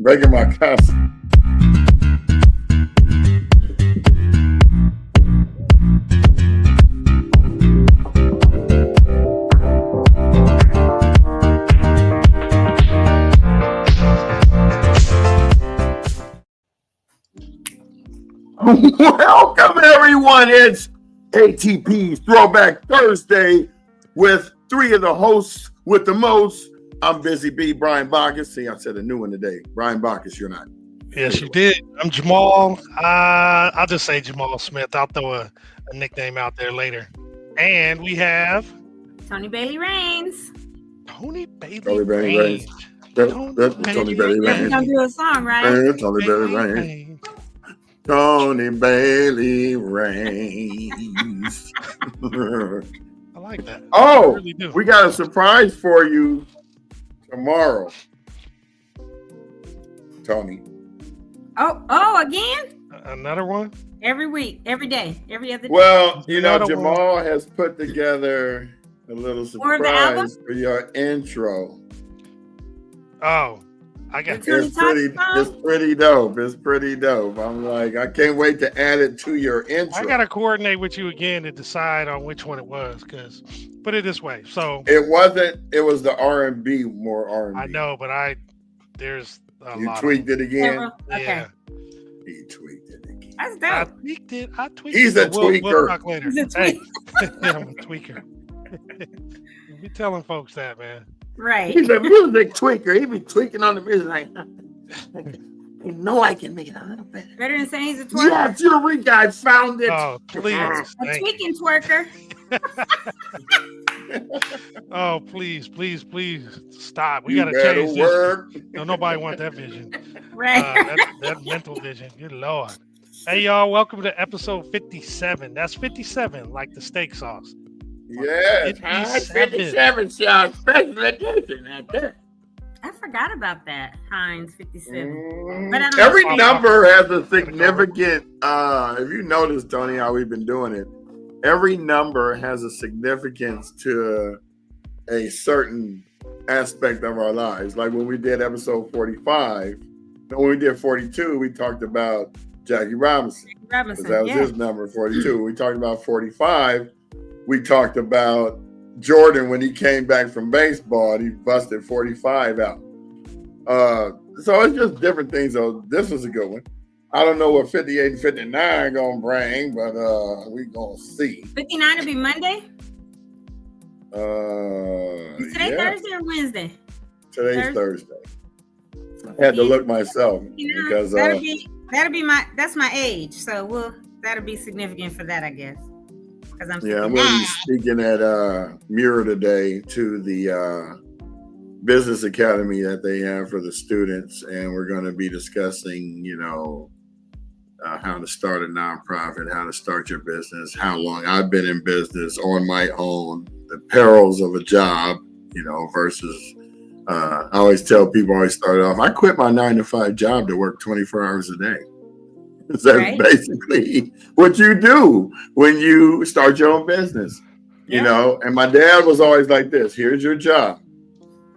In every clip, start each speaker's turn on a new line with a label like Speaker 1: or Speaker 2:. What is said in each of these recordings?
Speaker 1: Breaking my cuss. Welcome, everyone. It's ATP's Throwback Thursday with three of the hosts with the most. I'm Busy B, Brian Bacchus. See, I said a new one today. Brian Bacchus, you're not.
Speaker 2: Yes, you did. I'm Jamal. I'll just say Jamal Smith. I'll throw a nickname out there later. And we have
Speaker 3: Tony Bailey Reigns.
Speaker 2: Tony Bailey
Speaker 1: Reigns. Tony Bailey Reigns.
Speaker 3: You're gonna do a song, right?
Speaker 1: Tony Bailey Reigns. Tony Bailey Reigns.
Speaker 2: I like that.
Speaker 1: Oh,
Speaker 2: really do.
Speaker 1: We got a surprise for you tomorrow, Tony.
Speaker 3: Oh, again?
Speaker 2: Another one?
Speaker 3: Every week, every day, every other day.
Speaker 1: Well, you know,
Speaker 2: Another
Speaker 1: Jamal has put together a little surprise for your intro.
Speaker 2: Oh, I got it.
Speaker 1: It's pretty dope. It's pretty dope. I'm like, I can't wait to add it to your intro.
Speaker 2: I got to coordinate with you again to decide on which one it was, because put it this way. So
Speaker 1: it wasn't, it was the R&B, more R&B.
Speaker 2: I know, but there's a
Speaker 1: you
Speaker 2: lot
Speaker 1: tweaked it again?
Speaker 3: Okay.
Speaker 2: Yeah.
Speaker 1: He tweaked it again.
Speaker 3: That's
Speaker 2: I
Speaker 3: dope.
Speaker 2: tweaked it.
Speaker 1: He's a tweaker.
Speaker 2: We'll talk later.
Speaker 3: He's a
Speaker 2: Hey, I'm a tweaker. Be telling folks that, man.
Speaker 3: Right.
Speaker 1: He's a music tweaker. He be tweaking on the music like, you know I can make it a little better.
Speaker 3: Better than saying he's a twerker.
Speaker 1: Yeah, Fury guy found it.
Speaker 2: Oh, please.
Speaker 3: A
Speaker 2: Thank
Speaker 3: tweaking twerker.
Speaker 2: Oh, please stop. We got to change this. No, nobody want that vision.
Speaker 3: Right.
Speaker 2: That mental vision. Good Lord. Hey, y'all. Welcome to episode 57. That's 57, like the steak sauce.
Speaker 1: Yes. 57 shot special edition right there.
Speaker 3: I forgot about that. Heinz 57. But I don't
Speaker 1: Every
Speaker 3: know.
Speaker 1: number has a significant, if you notice, Tony, how we've been doing it, every number has a significance to a certain aspect of our lives. Like when we did episode 45, when we did 42, we talked about Jackie Robinson. That was his number, 42. We talked about 45. We talked about Jordan when he came back from baseball and he busted 45 out. So it's just different things. So this was a good one. I don't know what 58 and 59 gonna bring, but we gonna see.
Speaker 3: 59 will be Monday? Is today Thursday or Wednesday?
Speaker 1: Today's Thursday. I had to look myself because
Speaker 3: that's my age. So that'll be significant for that, I guess. I'm
Speaker 1: going to be speaking at Mirror today to the business academy that they have for the students, and we're going to be discussing, how to start a nonprofit, how to start your business, how long I've been in business on my own, the perils of a job, versus I always tell people, I always start off, I quit my 9-to-5 job to work 24 hours a day. That's basically what you do when you start your own business, and my dad was always like this. Here's your job.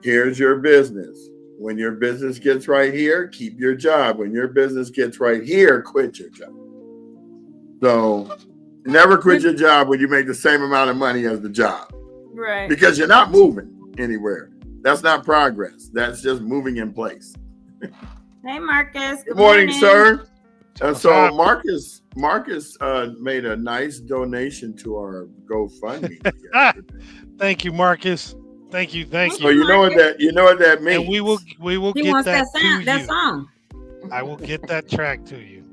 Speaker 1: Here's your business. When your business gets right here, keep your job. When your business gets right here, quit your job. So never quit your job when you make the same amount of money as the job.
Speaker 3: Right.
Speaker 1: Because you're not moving anywhere. That's not progress. That's just moving in place.
Speaker 3: Hey, Marcus.
Speaker 1: Good morning, sir. So Marcus made a nice donation to our GoFundMe.
Speaker 2: Thank you, Marcus. Thank you.
Speaker 1: So you know what that means.
Speaker 2: And we will
Speaker 3: he
Speaker 2: get
Speaker 3: wants
Speaker 2: that
Speaker 3: song.
Speaker 2: I will get that track to you.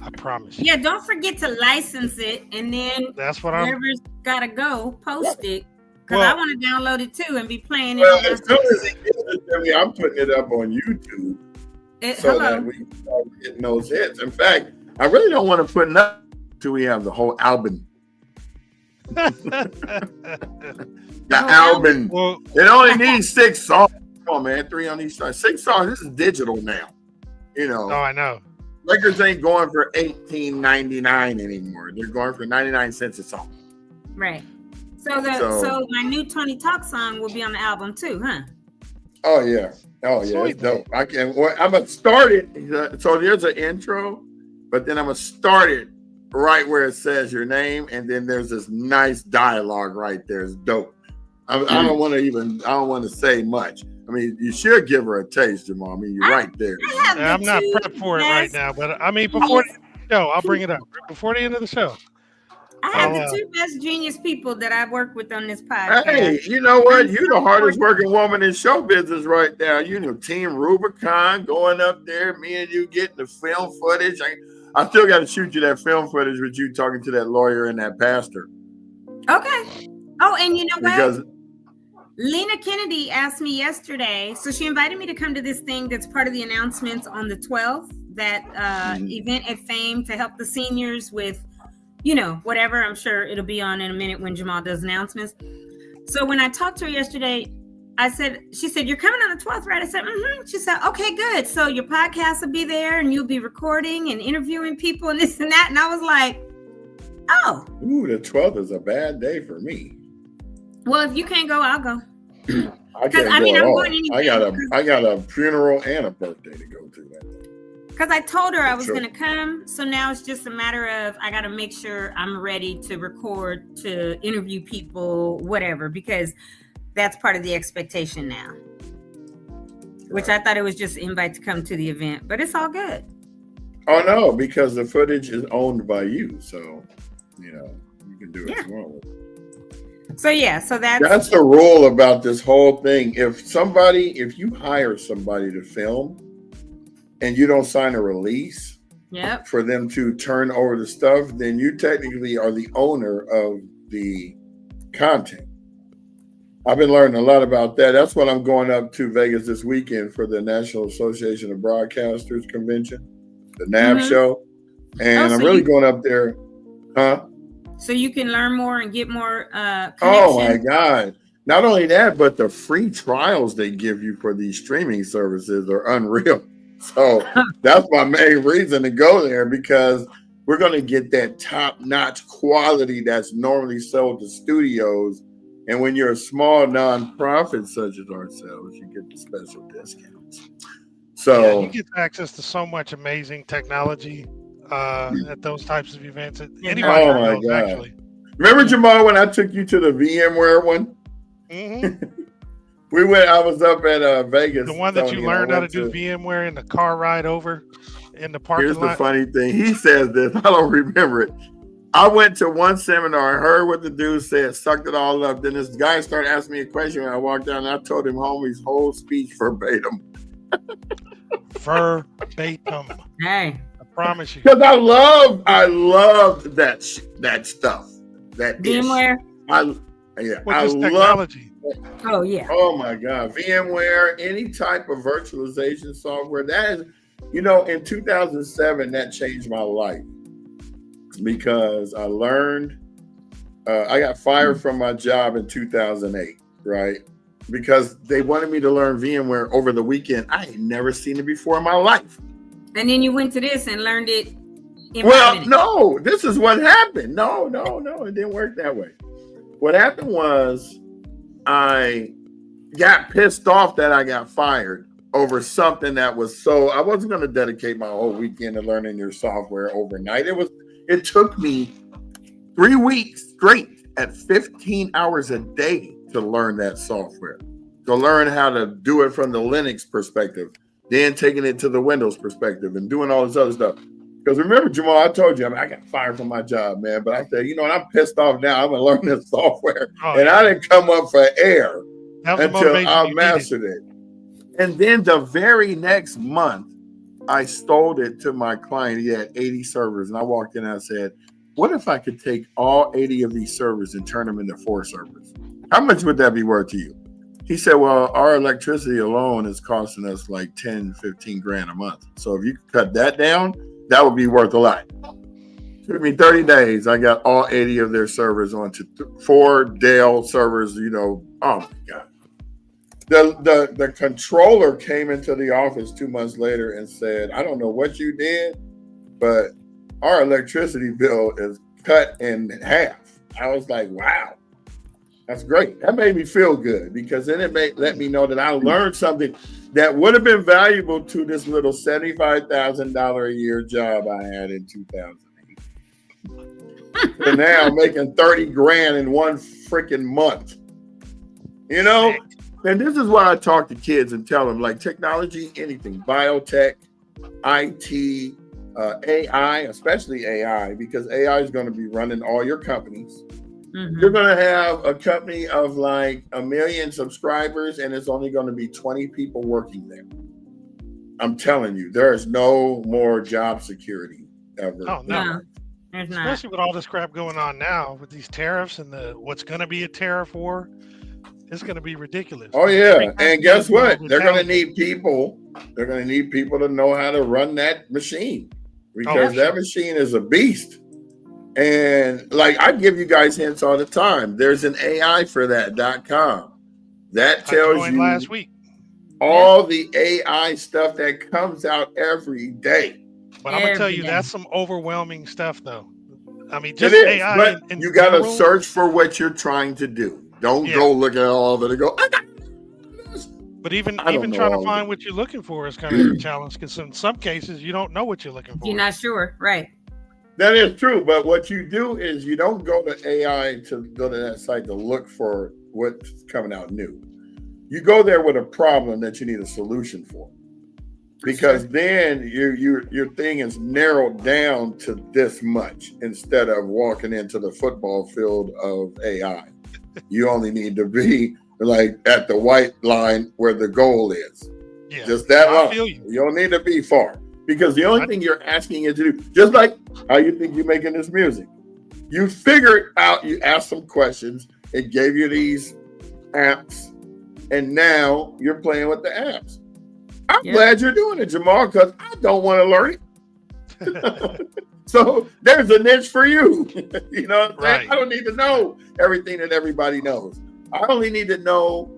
Speaker 2: I promise you.
Speaker 3: Yeah, don't forget to license it, and then
Speaker 2: that's what
Speaker 3: whoever's gotta go post it. Because I want to download it too and be playing it.
Speaker 1: Well, as soon as he gives it to me, I'm putting it up on YouTube. That we can start getting those hits. In fact, I really don't want to put nothing until we have the whole album. Album. Well, it only needs 6 songs. Come on, man. 3 on each side. 6 songs. This is digital now.
Speaker 2: Oh, I know.
Speaker 1: Records ain't going for $18.99 anymore. They're going for 99 cents a song.
Speaker 3: Right. So my new Tony Talk song will be on the album too, huh?
Speaker 1: Oh yeah. Oh yeah.
Speaker 2: Sweet,
Speaker 1: It's dope. I can. Well, I'm gonna start it. So there's an intro, but then I'm gonna start it right where it says your name, and then there's this nice dialogue right there. It's dope. I don't want to even. I don't want to say much. I mean, you should give her a taste, Jamal. I mean, you're right there.
Speaker 2: I'm not prepped for it right now, but I mean, before the show, I'll bring it up. Before the end of the show.
Speaker 3: I have the two best genius people that I work with on this podcast.
Speaker 1: Hey, you know what? You're the hardest working woman in show business right now. You know, Team Rubicon going up there, me and you getting the film footage. I still got to shoot you that film footage with you talking to that lawyer and that pastor.
Speaker 3: Okay. Oh, and you know what?
Speaker 1: Because
Speaker 3: Lena Kennedy asked me yesterday, so she invited me to come to this thing that's part of the announcements on the 12th, that event at Fame to help the seniors with, you know, whatever. I'm sure it'll be on in a minute when Jamal does announcements. So when I talked to her yesterday, she said, you're coming on the 12th, right? I said, mm-hmm. She said, okay, good. So your podcast will be there and you'll be recording and interviewing people and this and that. And I was like, oh.
Speaker 1: Ooh, the 12th is a bad day for me.
Speaker 3: Well, if you can't go, I'll go.
Speaker 1: I can't go at
Speaker 3: I'm
Speaker 1: all.
Speaker 3: going anyway.
Speaker 1: I got a funeral and a birthday to go to that day.
Speaker 3: Because I told her I was going to come. So now it's just a matter of I got to make sure I'm ready to record, to interview people, whatever, because that's part of the expectation now. Right. Which I thought it was just an invite to come to the event, but it's all good.
Speaker 1: Oh, no, because the footage is owned by you. So, you know, you can do what you want with it.
Speaker 3: So yeah, so
Speaker 1: that's the rule about this whole thing. If you hire somebody to film and you don't sign a release for them to turn over the stuff, then you technically are the owner of the content. I've been learning a lot about that. That's what I'm going up to Vegas this weekend for the National Association of Broadcasters convention, the NAB show. And I'm really going up there. Huh?
Speaker 3: So you can learn more and get more connection.
Speaker 1: Oh my God. Not only that, but the free trials they give you for these streaming services are unreal. So that's my main reason to go there, because we're going to get that top-notch quality that's normally sold to studios. And when you're a small nonprofit such as ourselves, you get the special discounts. So
Speaker 2: you get access to so much amazing technology at those types of events. Anybody knows, actually.
Speaker 1: Remember, Jamal, when I took you to the VMware one?
Speaker 2: Mm-hmm.
Speaker 1: I was up at Vegas.
Speaker 2: The one that you learned how to do VMware in the car ride over in the parking lot.
Speaker 1: Here's the funny thing. He says this. I don't remember it. I went to one seminar. I heard what the dude said, sucked it all up. Then this guy started asking me a question when I walked down, and I told him homie's whole speech verbatim.
Speaker 2: Verbatim.
Speaker 3: Hey.
Speaker 2: Promise you,
Speaker 1: because I love that stuff. That
Speaker 3: VMware.
Speaker 1: I love
Speaker 2: technology.
Speaker 3: Oh yeah.
Speaker 1: Oh my God, VMware, any type of virtualization software. That is, you know, in 2007, that changed my life because I learned. I got fired from my job in 2008, right? Because they wanted me to learn VMware over the weekend. I had never seen it before in my life.
Speaker 3: And then you went to this and learned it in 5 minutes.
Speaker 1: No, this is what happened. No, it didn't work that way. What happened was I got pissed off that I got fired over something that was I wasn't going to dedicate my whole weekend to learning your software overnight. It took me 3 weeks straight at 15 hours a day to learn that software, to learn how to do it from the Linux perspective. Then taking it to the Windows perspective and doing all this other stuff. Because remember, Jamal, I told you, I got fired from my job, man. But I said, you know what? I'm pissed off now. I'm going to learn this software. I didn't come up for air until I mastered it. And then the very next month, I stole it to my client. He had 80 servers. And I walked in and I said, what if I could take all 80 of these servers and turn them into 4 servers? How much would that be worth to you? He said, well, our electricity alone is costing us like 10, 15 grand a month. So if you cut that down, that would be worth a lot. It took me 30 days. I got all 80 of their servers onto 4 Dell servers, you know. Oh my God. The controller came into the office 2 months later and said, I don't know what you did, but our electricity bill is cut in half. I was like, wow. That's great. That made me feel good because then it let me know that I learned something that would have been valuable to this little $75,000 a year job I had in 2008. So now making 30 grand in one freaking month. You know? And this is why I talk to kids and tell them, like, technology, anything, biotech, IT, AI, especially AI, because AI is going to be running all your companies. Mm-hmm. You're going to have a company of like 1 million subscribers, and it's only going to be 20 people working there. I'm telling you, there is no more job security ever.
Speaker 2: Oh, no. There's not. Especially with all this crap going on now with these tariffs and what's going to be a tariff war. It's going to be ridiculous.
Speaker 1: Oh, yeah. And guess what? They're going to need people. They're going to need people to know how to run that machine because that machine is a beast. And like I give you guys hints all the time. There's an AI for that.com that tells you
Speaker 2: last week
Speaker 1: all the AI stuff that comes out every day.
Speaker 2: But I'm gonna tell you that's some overwhelming stuff, though. I mean, just AI.
Speaker 1: But you gotta search for what you're trying to do. Don't go look at all of it and go.
Speaker 2: But even trying to find what you're looking for is kind of a challenge because in some cases you don't know what you're looking for.
Speaker 3: You're not sure, right?
Speaker 1: That is true, but what you do is you don't go to AI to go to that site to look for what's coming out new. You go there with a problem that you need a solution for, because then your thing is narrowed down to this much instead of walking into the football field of AI. You only need to be like at the white line where the goal is. Yeah, just that line. You don't need to be far. Because the only thing you're asking it to do, just like how you think you're making this music, you figure it out, you ask some questions, it gave you these apps, and now you're playing with the apps. I'm glad you're doing it, Jamal, because I don't want to learn it. So there's a niche for you. You know what I'm saying? I don't need to know everything that everybody knows. I only need to know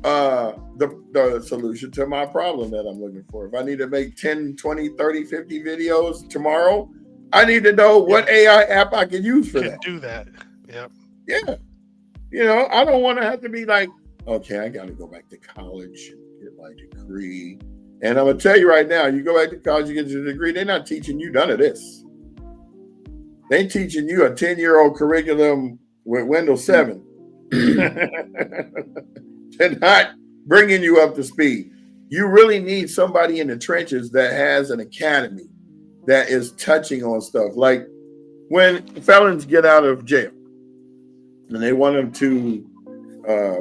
Speaker 1: the solution to my problem that I'm looking for. If I need to make 10, 20, 30, 50 videos tomorrow, I need to know what AI app I can use for that.
Speaker 2: Do that. Yep.
Speaker 1: Yeah. You know, I don't want to have to be like, okay, I got to go back to college and get my degree. And I'm going to tell you right now, you go back to college, you get your degree, they're not teaching you none of this. They're teaching you a 10-year-old curriculum with Windows 7. They're not bringing you up to speed. You really need somebody in the trenches that has an academy that is touching on stuff. Like when felons get out of jail and they want them to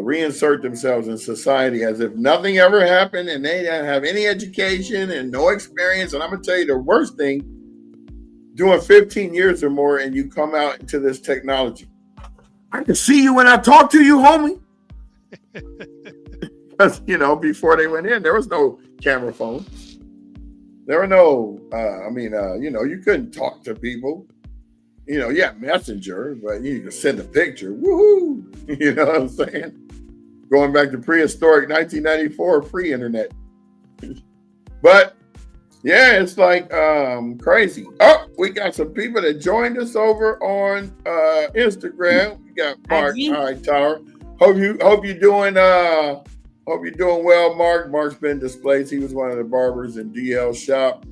Speaker 1: reinsert themselves in society as if nothing ever happened and they don't have any education and no experience. And I'm going to tell you the worst thing, doing 15 years or more and you come out into this technology. I can see you when I talk to you, homie. Because, you know, before they went in, there was no camera phones. There were no, you know, you couldn't talk to people. You know, yeah, Messenger, but you could send a picture. Woohoo! You know what I'm saying? Going back to prehistoric 1994, pre-internet. But, yeah, it's like crazy. Oh, we got some people that joined us over on Instagram. We got Mark Hightower. Hope you're doing well, Mark. Mark's been displaced. He was one of the barbers in DL shop.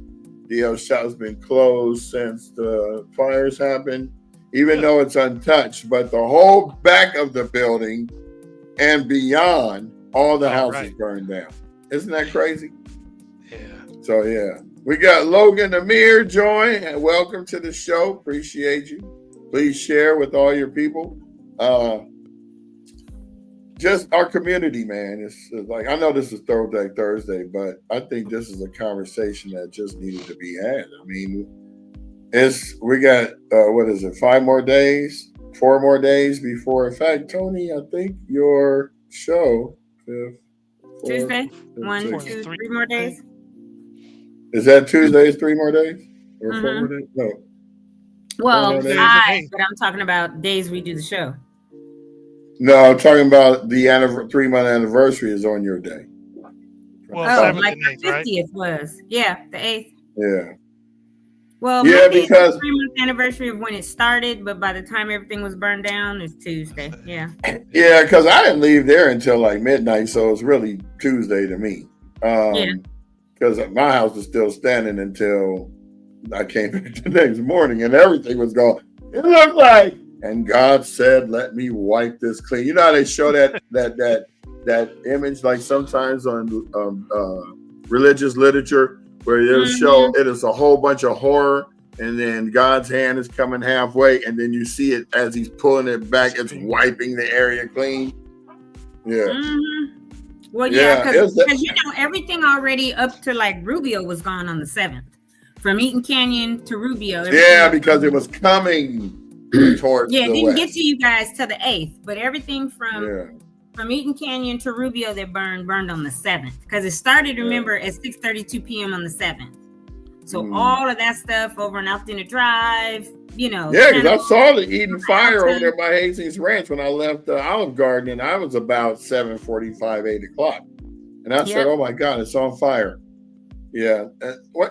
Speaker 1: DL shop's been closed since the fires happened, even though it's untouched. But the whole back of the building and beyond, all the houses burned down. Isn't that crazy?
Speaker 2: Yeah.
Speaker 1: So yeah, we got Logan Amir join, and welcome to the show. Appreciate you. Please share with all your people. Just our community, man. It's like, I know this is Throwback Thursday, but I think this is a conversation that just needed to be had. I mean, we got, 4 more days before. In fact, Tony, I think your show,
Speaker 3: Tuesday, 1, 2, 3 more days.
Speaker 1: Is that Tuesday? 3 more days? Or 4 more days? No.
Speaker 3: Well, but I'm talking about days we do the show.
Speaker 1: No, I'm talking about the 3-month anniversary is on your day.
Speaker 2: Well,
Speaker 3: like the 50th was. Yeah, the 8th.
Speaker 1: Yeah.
Speaker 3: Well,
Speaker 1: Yeah,
Speaker 3: Monday is the
Speaker 1: because
Speaker 3: 3-month anniversary of when it started, but by the time everything was burned down, it's Tuesday. Yeah.
Speaker 1: I didn't leave there until like midnight, so it's really Tuesday to me.
Speaker 3: Yeah.
Speaker 1: Because my house was still standing until I came back the next morning, and everything was gone. It looked like, and God said, "Let me wipe this clean." You know how they show that image, like sometimes on religious literature, where they'll show it is a whole bunch of horror, and then God's hand is coming halfway, and then you see it as He's pulling it back. It's wiping the area clean. Yeah.
Speaker 3: Well, yeah, because everything already up to like Rubio was gone on the 7th. From Eaton Canyon to Rubio.
Speaker 1: Yeah, because it was coming towards
Speaker 3: it
Speaker 1: the
Speaker 3: didn't
Speaker 1: west.
Speaker 3: get to you guys till the 8th, but everything from Eaton Canyon to Rubio that burned on the 7th, because it started, remember, at 6:32 p.m. on the 7th. So all of that stuff over on Altadena Drive,
Speaker 1: Yeah, because I saw the Eden fire over there by Hastings Ranch when I left the Olive Garden, and I was about 7:45, 8 o'clock. And I said, oh my God, it's on fire. Yeah.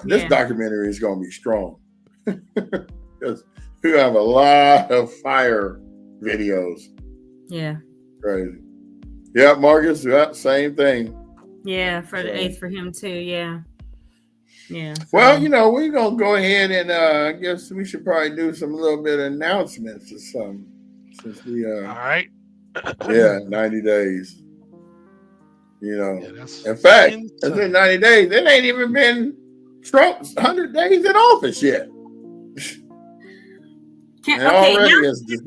Speaker 1: This documentary is going to be strong. Because we have a lot of fire videos.
Speaker 3: Yeah.
Speaker 1: Crazy. Yeah, Marcus, same thing.
Speaker 3: Yeah, for the 8th for him too. Yeah. Yeah. So.
Speaker 1: Well, we're going to go ahead and I guess we should probably do a little bit of announcements or something. Since we,
Speaker 2: all right.
Speaker 1: 90 days. In fact, it's been 90 days. It ain't even been Trump's 100 days in office yet.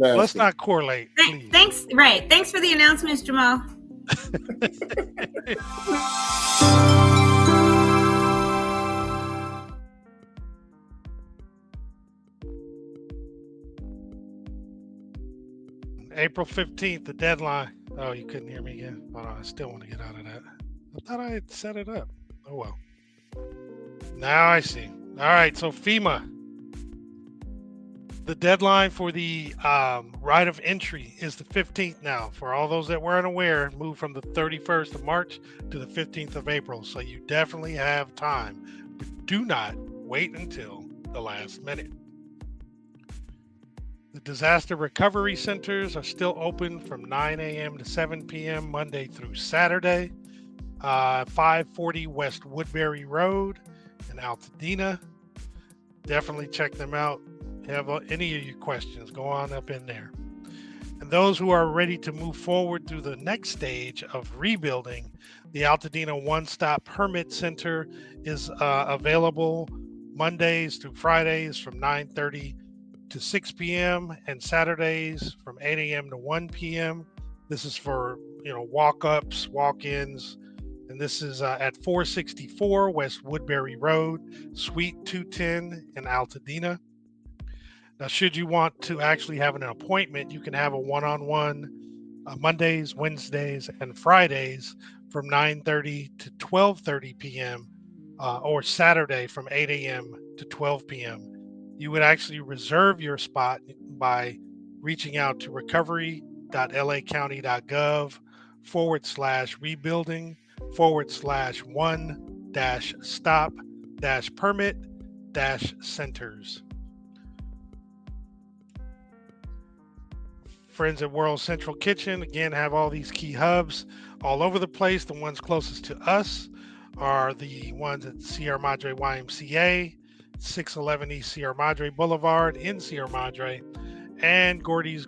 Speaker 2: Let's not correlate.
Speaker 3: Thanks. Right. Thanks for the announcements, Jamal.
Speaker 2: April 15th, the deadline. Oh, you couldn't hear me again? Hold on, I still want to get out of that. I thought I had set it up. Oh, well. Now I see. All right, so FEMA. The deadline for the right of entry is the 15th now. For all those that weren't aware, moved from the 31st of March to the 15th of April. So you definitely have time. But do not wait until the last minute. The disaster recovery centers are still open from 9 a.m. to 7 p.m. Monday through Saturday. 540 West Woodbury Road in Altadena. Definitely check them out. Have any of your questions, go on up in there. And those who are ready to move forward through the next stage of rebuilding, the Altadena One-Stop Permit Center is available Mondays through Fridays from 9:30 to 6 p.m. and Saturdays from 8 a.m. to 1 p.m. This is for, walk-ups, walk-ins, and this is at 464 West Woodbury Road, Suite 210 in Altadena. Now, should you want to actually have an appointment, you can have a one-on-one Mondays, Wednesdays, and Fridays from 9:30 to 12:30 p.m. Or Saturday from 8 a.m. to 12 p.m. You would actually reserve your spot by reaching out to recovery.lacounty.gov/rebuilding/stop-permit-centers. Friends at World Central Kitchen, again, have all these key hubs all over the place. The ones closest to us are the ones at Sierra Madre YMCA, 611 East Sierra Madre Boulevard in Sierra Madre, and Gordy's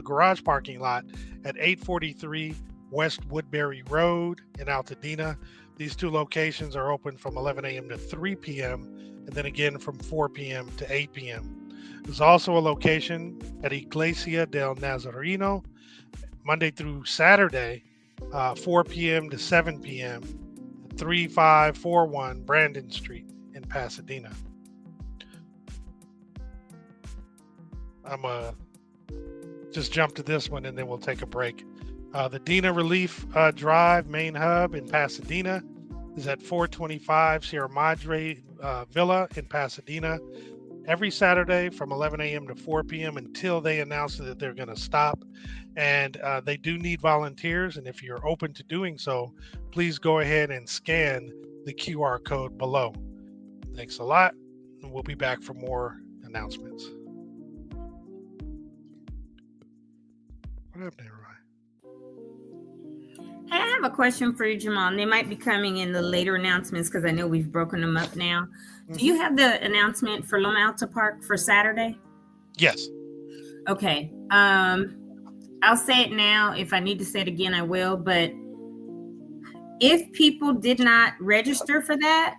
Speaker 2: garage parking lot at 843 West Woodbury Road in Altadena. These two locations are open from 11 a.m. to 3 p.m. and then again from 4 p.m. to 8 p.m. There's also a location at Iglesia del Nazareno, Monday through Saturday, 4 p.m. to 7 p.m. 3541 Brandon Street in Pasadena. I'm just jump to this one and then we'll take a break. The Dina Relief Drive main hub in Pasadena is at 425 Sierra Madre Villa in Pasadena. Every Saturday from 11 a.m. to 4 p.m. until they announce that they're going to stop. And they do need volunteers. And if you're open to doing so, please go ahead and scan the QR code below. Thanks a lot. and we'll be back for more announcements. What happened, everybody?
Speaker 3: Hey, I have a question for you, Jamal. And they might be coming in the later announcements because I know we've broken them up now. Do you have the announcement for Loma Alta Park for Saturday?
Speaker 2: Yes.
Speaker 3: Okay. I'll say it now. If I need to say it again, I will. But if people did not register for that,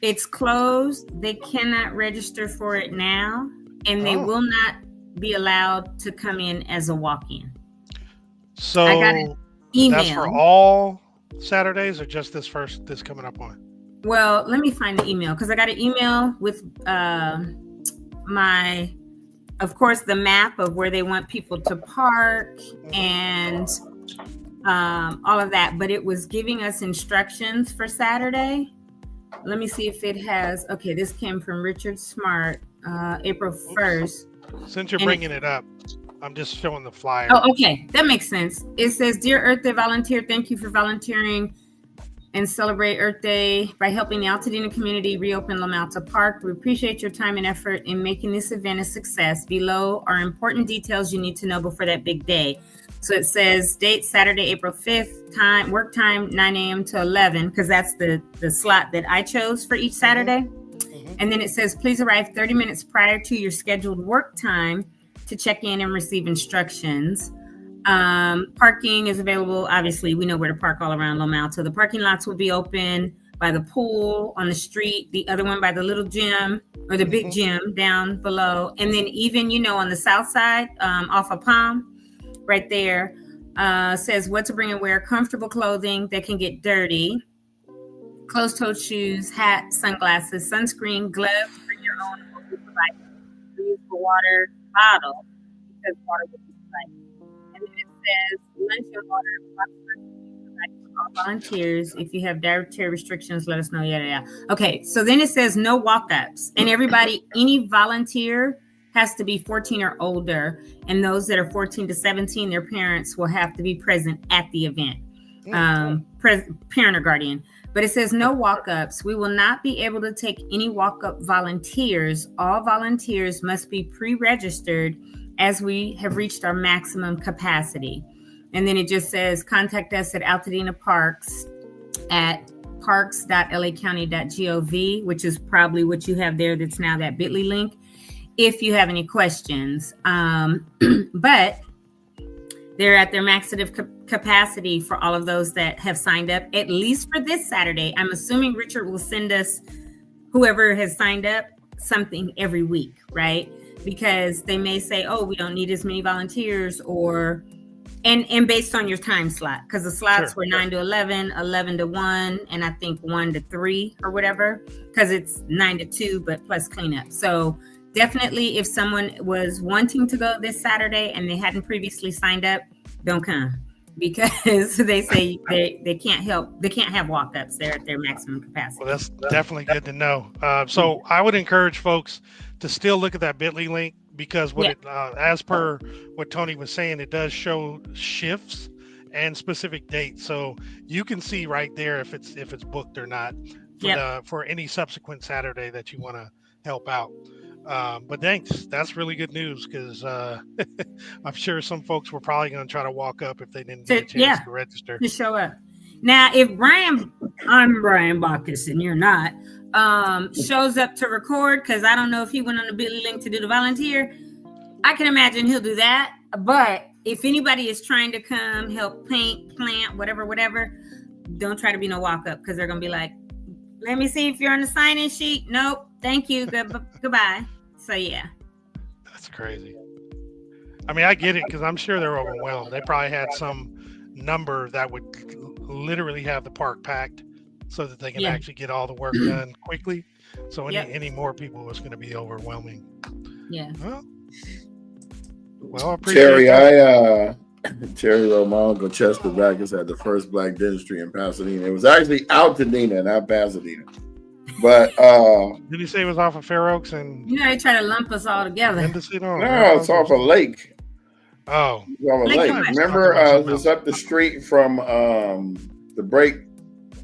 Speaker 3: it's closed. They cannot register for it now, and they will not be allowed to come in as a walk-in.
Speaker 2: So
Speaker 3: I got an email.
Speaker 2: That's for all Saturdays, or just this coming up one?
Speaker 3: Well, let me find the email because I got an email with of course, the map of where they want people to park and all of that. But it was giving us instructions for Saturday. Let me see if it has. Okay, this came from Richard Smart, April 1st.
Speaker 2: Since you're bringing it up, I'm just showing the flyer.
Speaker 3: Oh, okay. That makes sense. It says, Dear Earth Day volunteer, thank you for volunteering and celebrate Earth Day by helping the Altadena community reopen Loma Alta Park. We appreciate your time and effort in making this event a success. Below are important details you need to know before that big day. So it says date Saturday, April 5th, time, work time 9 a.m. to 11, because that's the slot that I chose for each Saturday. And then it says, please arrive 30 minutes prior to your scheduled work time to check in and receive instructions. Parking is available. Obviously, we know where to park all around Loma Alta. The parking lots will be open by the pool on the street, the other one by the little gym or the big gym down below. And then even, on the south side, off of Palm, right there, says what to bring and wear: comfortable clothing that can get dirty, closed-toed shoes, hat, sunglasses, sunscreen, gloves. Bring your own reusable water bottle because water will be tight. And then it says lunch and water for all volunteers. If you have dietary restrictions, let us know. Yeah. Okay, so then it says no walk-ups, and any volunteer has to be 14 or older, and those that are 14 to 17, their parents will have to be present at the event, parent or guardian. But it says no walk-ups. We will not be able to take any walk-up volunteers. All volunteers must be pre-registered as we have reached our maximum capacity. And then it just says contact us at Altadena Parks at parks.lacounty.gov, which is probably what you have there. That's now that bit.ly link. If you have any questions, but they're at their maximum capacity for all of those that have signed up, at least for this Saturday. I'm assuming Richard will send us, whoever has signed up, something every week, right? Because they may say, oh, we don't need as many volunteers, or and based on your time slot, because the slots were 9 to 11, 11 to 1, and I think 1 to 3 or whatever, because it's 9 to 2, but plus cleanup. So definitely, if someone was wanting to go this Saturday and they hadn't previously signed up, don't come, because they say they can't have walk-ups. They're at their maximum capacity.
Speaker 2: Well, that's definitely good to know. So I would encourage folks to still look at that bit.ly link, because as per what Tony was saying, it does show shifts and specific dates. So you can see right there if it's booked or not for any subsequent Saturday that you want to help out. But thanks. That's really good news, because I'm sure some folks were probably going to try to walk up if they didn't get a chance to register.
Speaker 3: To show up. Now, if I'm Brian Bacchus and you're not, shows up to record, because I don't know if he went on the bit.ly link to do the volunteer, I can imagine he'll do that. But if anybody is trying to come help paint, plant, whatever, don't try to be no walk up, because they're going to be like, let me see if you're on the sign-in sheet. Nope. Thank you. Goodbye. So, yeah.
Speaker 2: That's crazy. I mean, I get it, because I'm sure they're overwhelmed. They probably had some number that would literally have the park packed so that they can actually get all the work done quickly. So any more people is going to be overwhelming.
Speaker 3: Yeah.
Speaker 2: Well, I appreciate
Speaker 1: Terry wrote my uncle Chester Backus had the first black dentistry in Pasadena. It was actually Altadena, not Pasadena. But
Speaker 2: did he say it was off of Fair Oaks and?
Speaker 3: They try to lump us all together.
Speaker 1: No, it's off a lake.
Speaker 2: Oh,
Speaker 1: it's off a lake. Remember, it's up the street from the break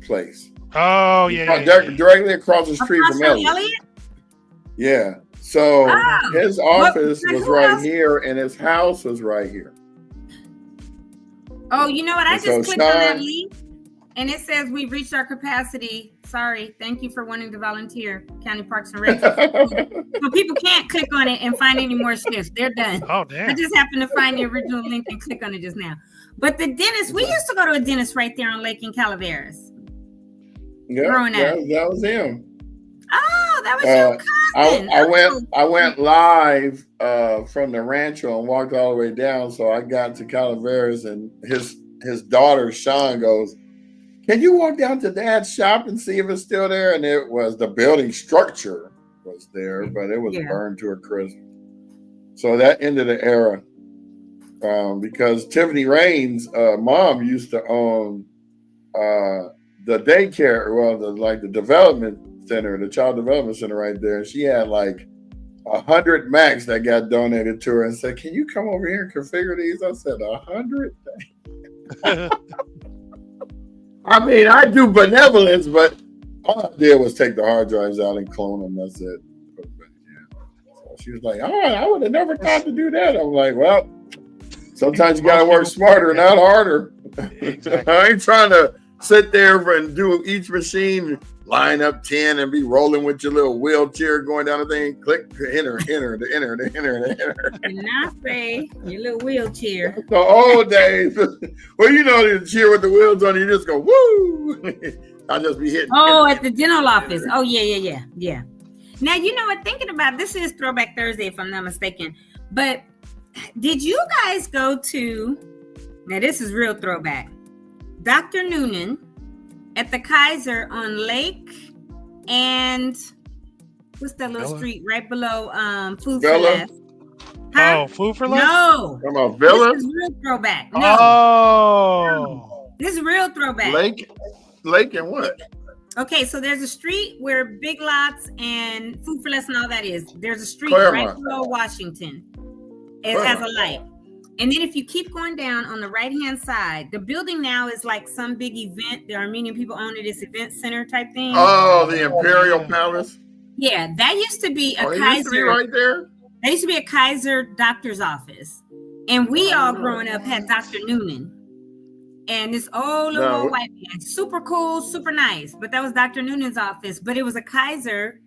Speaker 1: place.
Speaker 2: Oh yeah,
Speaker 1: directly across the street from Elliott. Yeah. So his office was
Speaker 3: who
Speaker 1: right
Speaker 3: else?
Speaker 1: here, and his house was right here.
Speaker 3: Oh, you know what? I
Speaker 1: And
Speaker 3: just
Speaker 1: so
Speaker 3: clicked on that
Speaker 1: Sean-
Speaker 3: link, and it says we've reached our capacity. Sorry. Thank you for wanting to volunteer, County Parks and Rec. So people can't click on it and find any more shifts. They're done.
Speaker 2: Oh, damn.
Speaker 3: I just happened to find the original link and click on it just now. But the dentist, we used to go to a dentist right there on Lake in Calaveras.
Speaker 1: Yeah,
Speaker 3: Growing up.
Speaker 1: that was him.
Speaker 3: Oh, that was your cousin.
Speaker 1: I went live from the Rancho and walked all the way down. So I got to Calaveras, and his daughter Sean goes, "Can you walk down to Dad's shop and see if it's still there?" And it was, the building structure was there, but it was burned to a crisp. So that ended the era, because Tiffany Rain's mom used to own the daycare, the development center, the child development center right there. She had like 100 Macs that got donated to her, and said, "Can you come over here and configure these?" I said, 100? I mean, I do benevolence, but all I did was take the hard drives out and clone them. That's it. So she was like, "Oh, I would have never thought to do that." I'm like, "Well, sometimes you got to work smarter, not harder."
Speaker 2: Exactly.
Speaker 1: I ain't trying to sit there and do each machine, line up 10 and be rolling with your little wheelchair going down the thing. Click, enter.
Speaker 3: And I say, your little wheelchair.
Speaker 1: The old days. Well, you know, the chair with the wheels on, you just go, woo. I'll just be hitting.
Speaker 3: Oh, at the dental office. Oh, yeah. Now, you know what? Thinking about this is Throwback Thursday, if I'm not mistaken. But did you guys go to, now this is real throwback, Dr. Noonan at the Kaiser on Lake and what's that little street right below Food for
Speaker 1: Villa?
Speaker 3: Less? Huh?
Speaker 2: Oh, Food for Less?
Speaker 3: No.
Speaker 1: Come on, Villa?
Speaker 3: This is real throwback. No.
Speaker 2: Oh.
Speaker 3: This is real throwback.
Speaker 1: Lake and what?
Speaker 3: Okay, so there's a street where Big Lots and Food for Less and all that is. There's a street
Speaker 1: Claremont.
Speaker 3: right below Washington. It has a light. And then if you keep going down on the right-hand side, the building now is like some big event. The Armenian people own it. It's event center type thing.
Speaker 1: Oh, the Imperial Palace?
Speaker 3: Yeah, that used to be a
Speaker 1: It
Speaker 3: Kaiser.
Speaker 1: used to be right there?
Speaker 3: That used to be a Kaiser doctor's office. And we all growing up had Dr. Noonan. And this old little old white man, super cool, super nice. But that was Dr. Noonan's office. But it was a Kaiser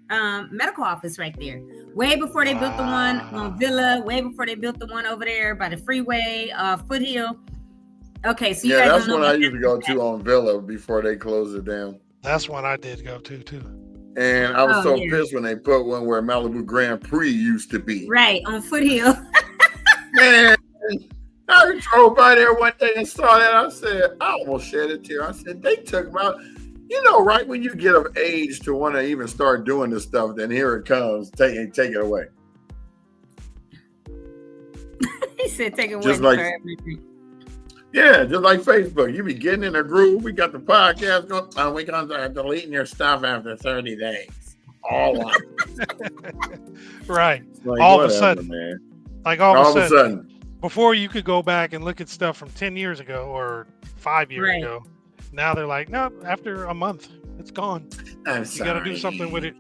Speaker 3: medical office right there. Way before they built the one on Villa. Way before they built the one over there by the freeway, Foothill. Okay, so you guys
Speaker 1: that's
Speaker 3: don't know
Speaker 1: when I
Speaker 3: about
Speaker 1: used to go to on Villa before they closed it down.
Speaker 2: That's one I did go to, too.
Speaker 1: And I was pissed when they put one where Malibu Grand Prix used to be.
Speaker 3: Right, on Foothill.
Speaker 1: Man, I drove by there one day and saw that. I said, I almost shed a tear. I said, they took my, right when you get of age to want to even start doing this stuff, then here it comes. Take it away.
Speaker 3: He said, take it away.
Speaker 1: Just like Facebook. You be getting in a groove. We got the podcast going. We're going to start deleting your stuff after 30 days. All on.
Speaker 2: Right.
Speaker 1: Like,
Speaker 2: all of a sudden.
Speaker 1: Man.
Speaker 2: Like all of a sudden. Before you could go back and look at stuff from 10 years ago or 5 years ago. Now they're like, no, after a month, it's gone. You got to do something with it.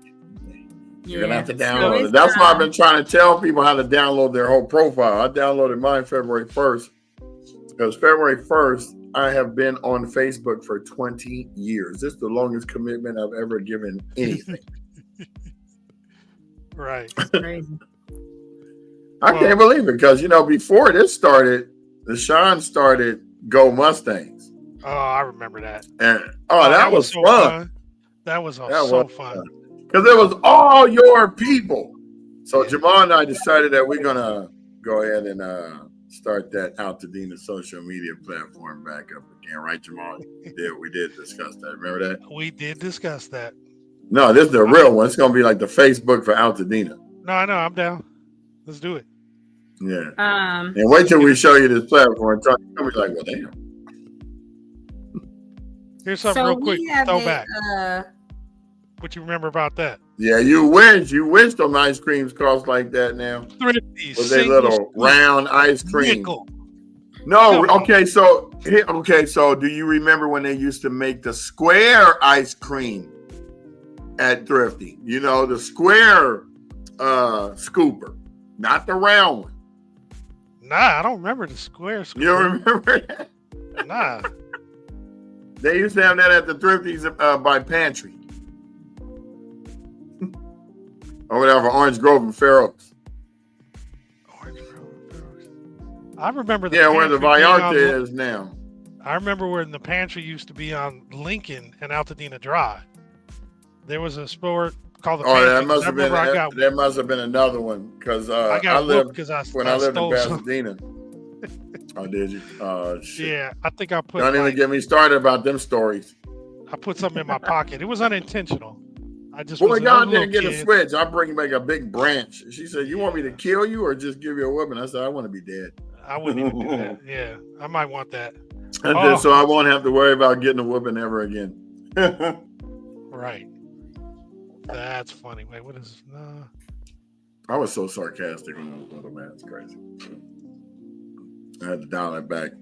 Speaker 1: You're going to have to download it. That's why I've been trying to tell people how to download their whole profile. I downloaded mine February 1st. Because February 1st, I have been on Facebook for 20 years. This is the longest commitment I've ever given anything.
Speaker 2: Right.
Speaker 3: Crazy.
Speaker 1: I can't believe it because, before this started, Sean started Go Mustangs.
Speaker 2: Oh, I remember that.
Speaker 1: And that was so fun.
Speaker 2: That was so fun.
Speaker 1: Because it was all your people. So Jamal and I decided that we're going to go ahead and start that Altadena social media platform back up again. Right, Jamal? We did discuss that. Remember that?
Speaker 2: We did discuss that.
Speaker 1: No, this is the real one. It's going to be like the Facebook for Altadena.
Speaker 2: No, I know. I'm down. Let's do it.
Speaker 1: Yeah. And wait till we show you this platform. You'll be like, well, damn.
Speaker 2: Here's something real quick. Throwback. What you remember about that?
Speaker 1: Yeah, you wish. You wish them ice creams cost like that now.
Speaker 2: Thrifty.
Speaker 1: With a little round ice cream.
Speaker 2: Nickel.
Speaker 1: No, okay, so do you remember when they used to make the square ice cream at Thrifty? The square scooper, not the round one.
Speaker 2: Nah, I don't remember the square scooper.
Speaker 1: You don't remember that?
Speaker 2: Nah.
Speaker 1: They used to have that at the Thrifties by Pantry. Over there for Orange Grove and Fair Oaks.
Speaker 2: I remember the
Speaker 1: where the
Speaker 2: pantry
Speaker 1: Vallarta is now.
Speaker 2: I remember when the pantry used to be on Lincoln and Altadena Drive. There was a store called the Pantry.
Speaker 1: That must have been that must have been another one because I lived when I lived in Pasadena. Oh, did you? Oh, shit.
Speaker 2: Yeah, I think I put.
Speaker 1: Don't even get me started about them stories.
Speaker 2: I put something in my pocket. It was unintentional. I just.
Speaker 1: Boy, y'all didn't get a switch. I'll bring back a big branch. She said, "You want me to kill you or just give you a whipping?" I said, "I want to be dead."
Speaker 2: I wouldn't even do that. Yeah, I might want that.
Speaker 1: So I won't have to worry about getting a whooping ever again.
Speaker 2: Right. That's funny. Wait, what is?
Speaker 1: I was so sarcastic when I was little, man. It's crazy. I had to dial it back.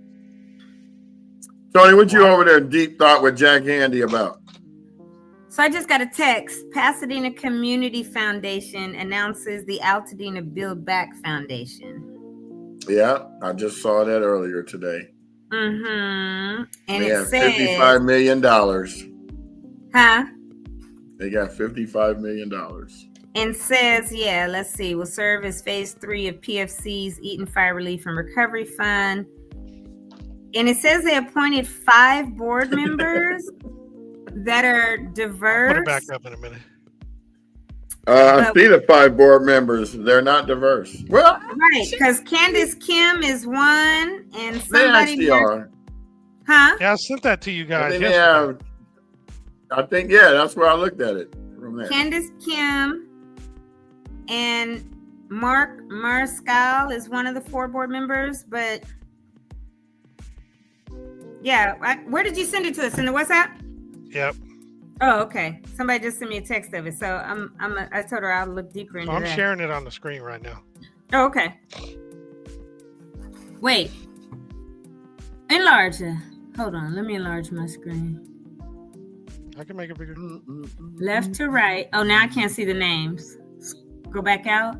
Speaker 1: Tony, what you over there deep thought with Jack Handy about?
Speaker 3: So I just got a text. Pasadena Community Foundation announces the Altadena Build Back Foundation.
Speaker 1: Yeah, I just saw that earlier today.
Speaker 3: Mm-hmm. And
Speaker 1: they
Speaker 3: it
Speaker 1: have
Speaker 3: says
Speaker 1: $55 million.
Speaker 3: Huh?
Speaker 1: They got $55 million.
Speaker 3: And says, let's see, will serve as phase 3 of PFC's Eaton Fire Relief and Recovery Fund. And it says they appointed 5 board members that are diverse.
Speaker 2: I'll put it back up in a minute.
Speaker 1: I see the 5 board members. They're not diverse. Well,
Speaker 3: right, because Candace Kim is one, and
Speaker 1: they
Speaker 3: somebody
Speaker 1: actually are.
Speaker 3: Huh?
Speaker 2: Yeah, I sent that to you guys.
Speaker 1: I think, that's where I looked at it from there.
Speaker 3: Candace Kim and Mark Marscal is one of the 4 board members, but where did you send it to us? In the WhatsApp?
Speaker 2: Yep.
Speaker 3: Oh, okay. Somebody just sent me a text of it, so I told her I'll look deeper into that.
Speaker 2: I'm sharing it on the screen right now.
Speaker 3: Oh, okay. Wait. Enlarge it. Hold on. Let me enlarge my screen.
Speaker 2: I can make it bigger.
Speaker 3: Left to right. Oh, now I can't see the names. Go back out.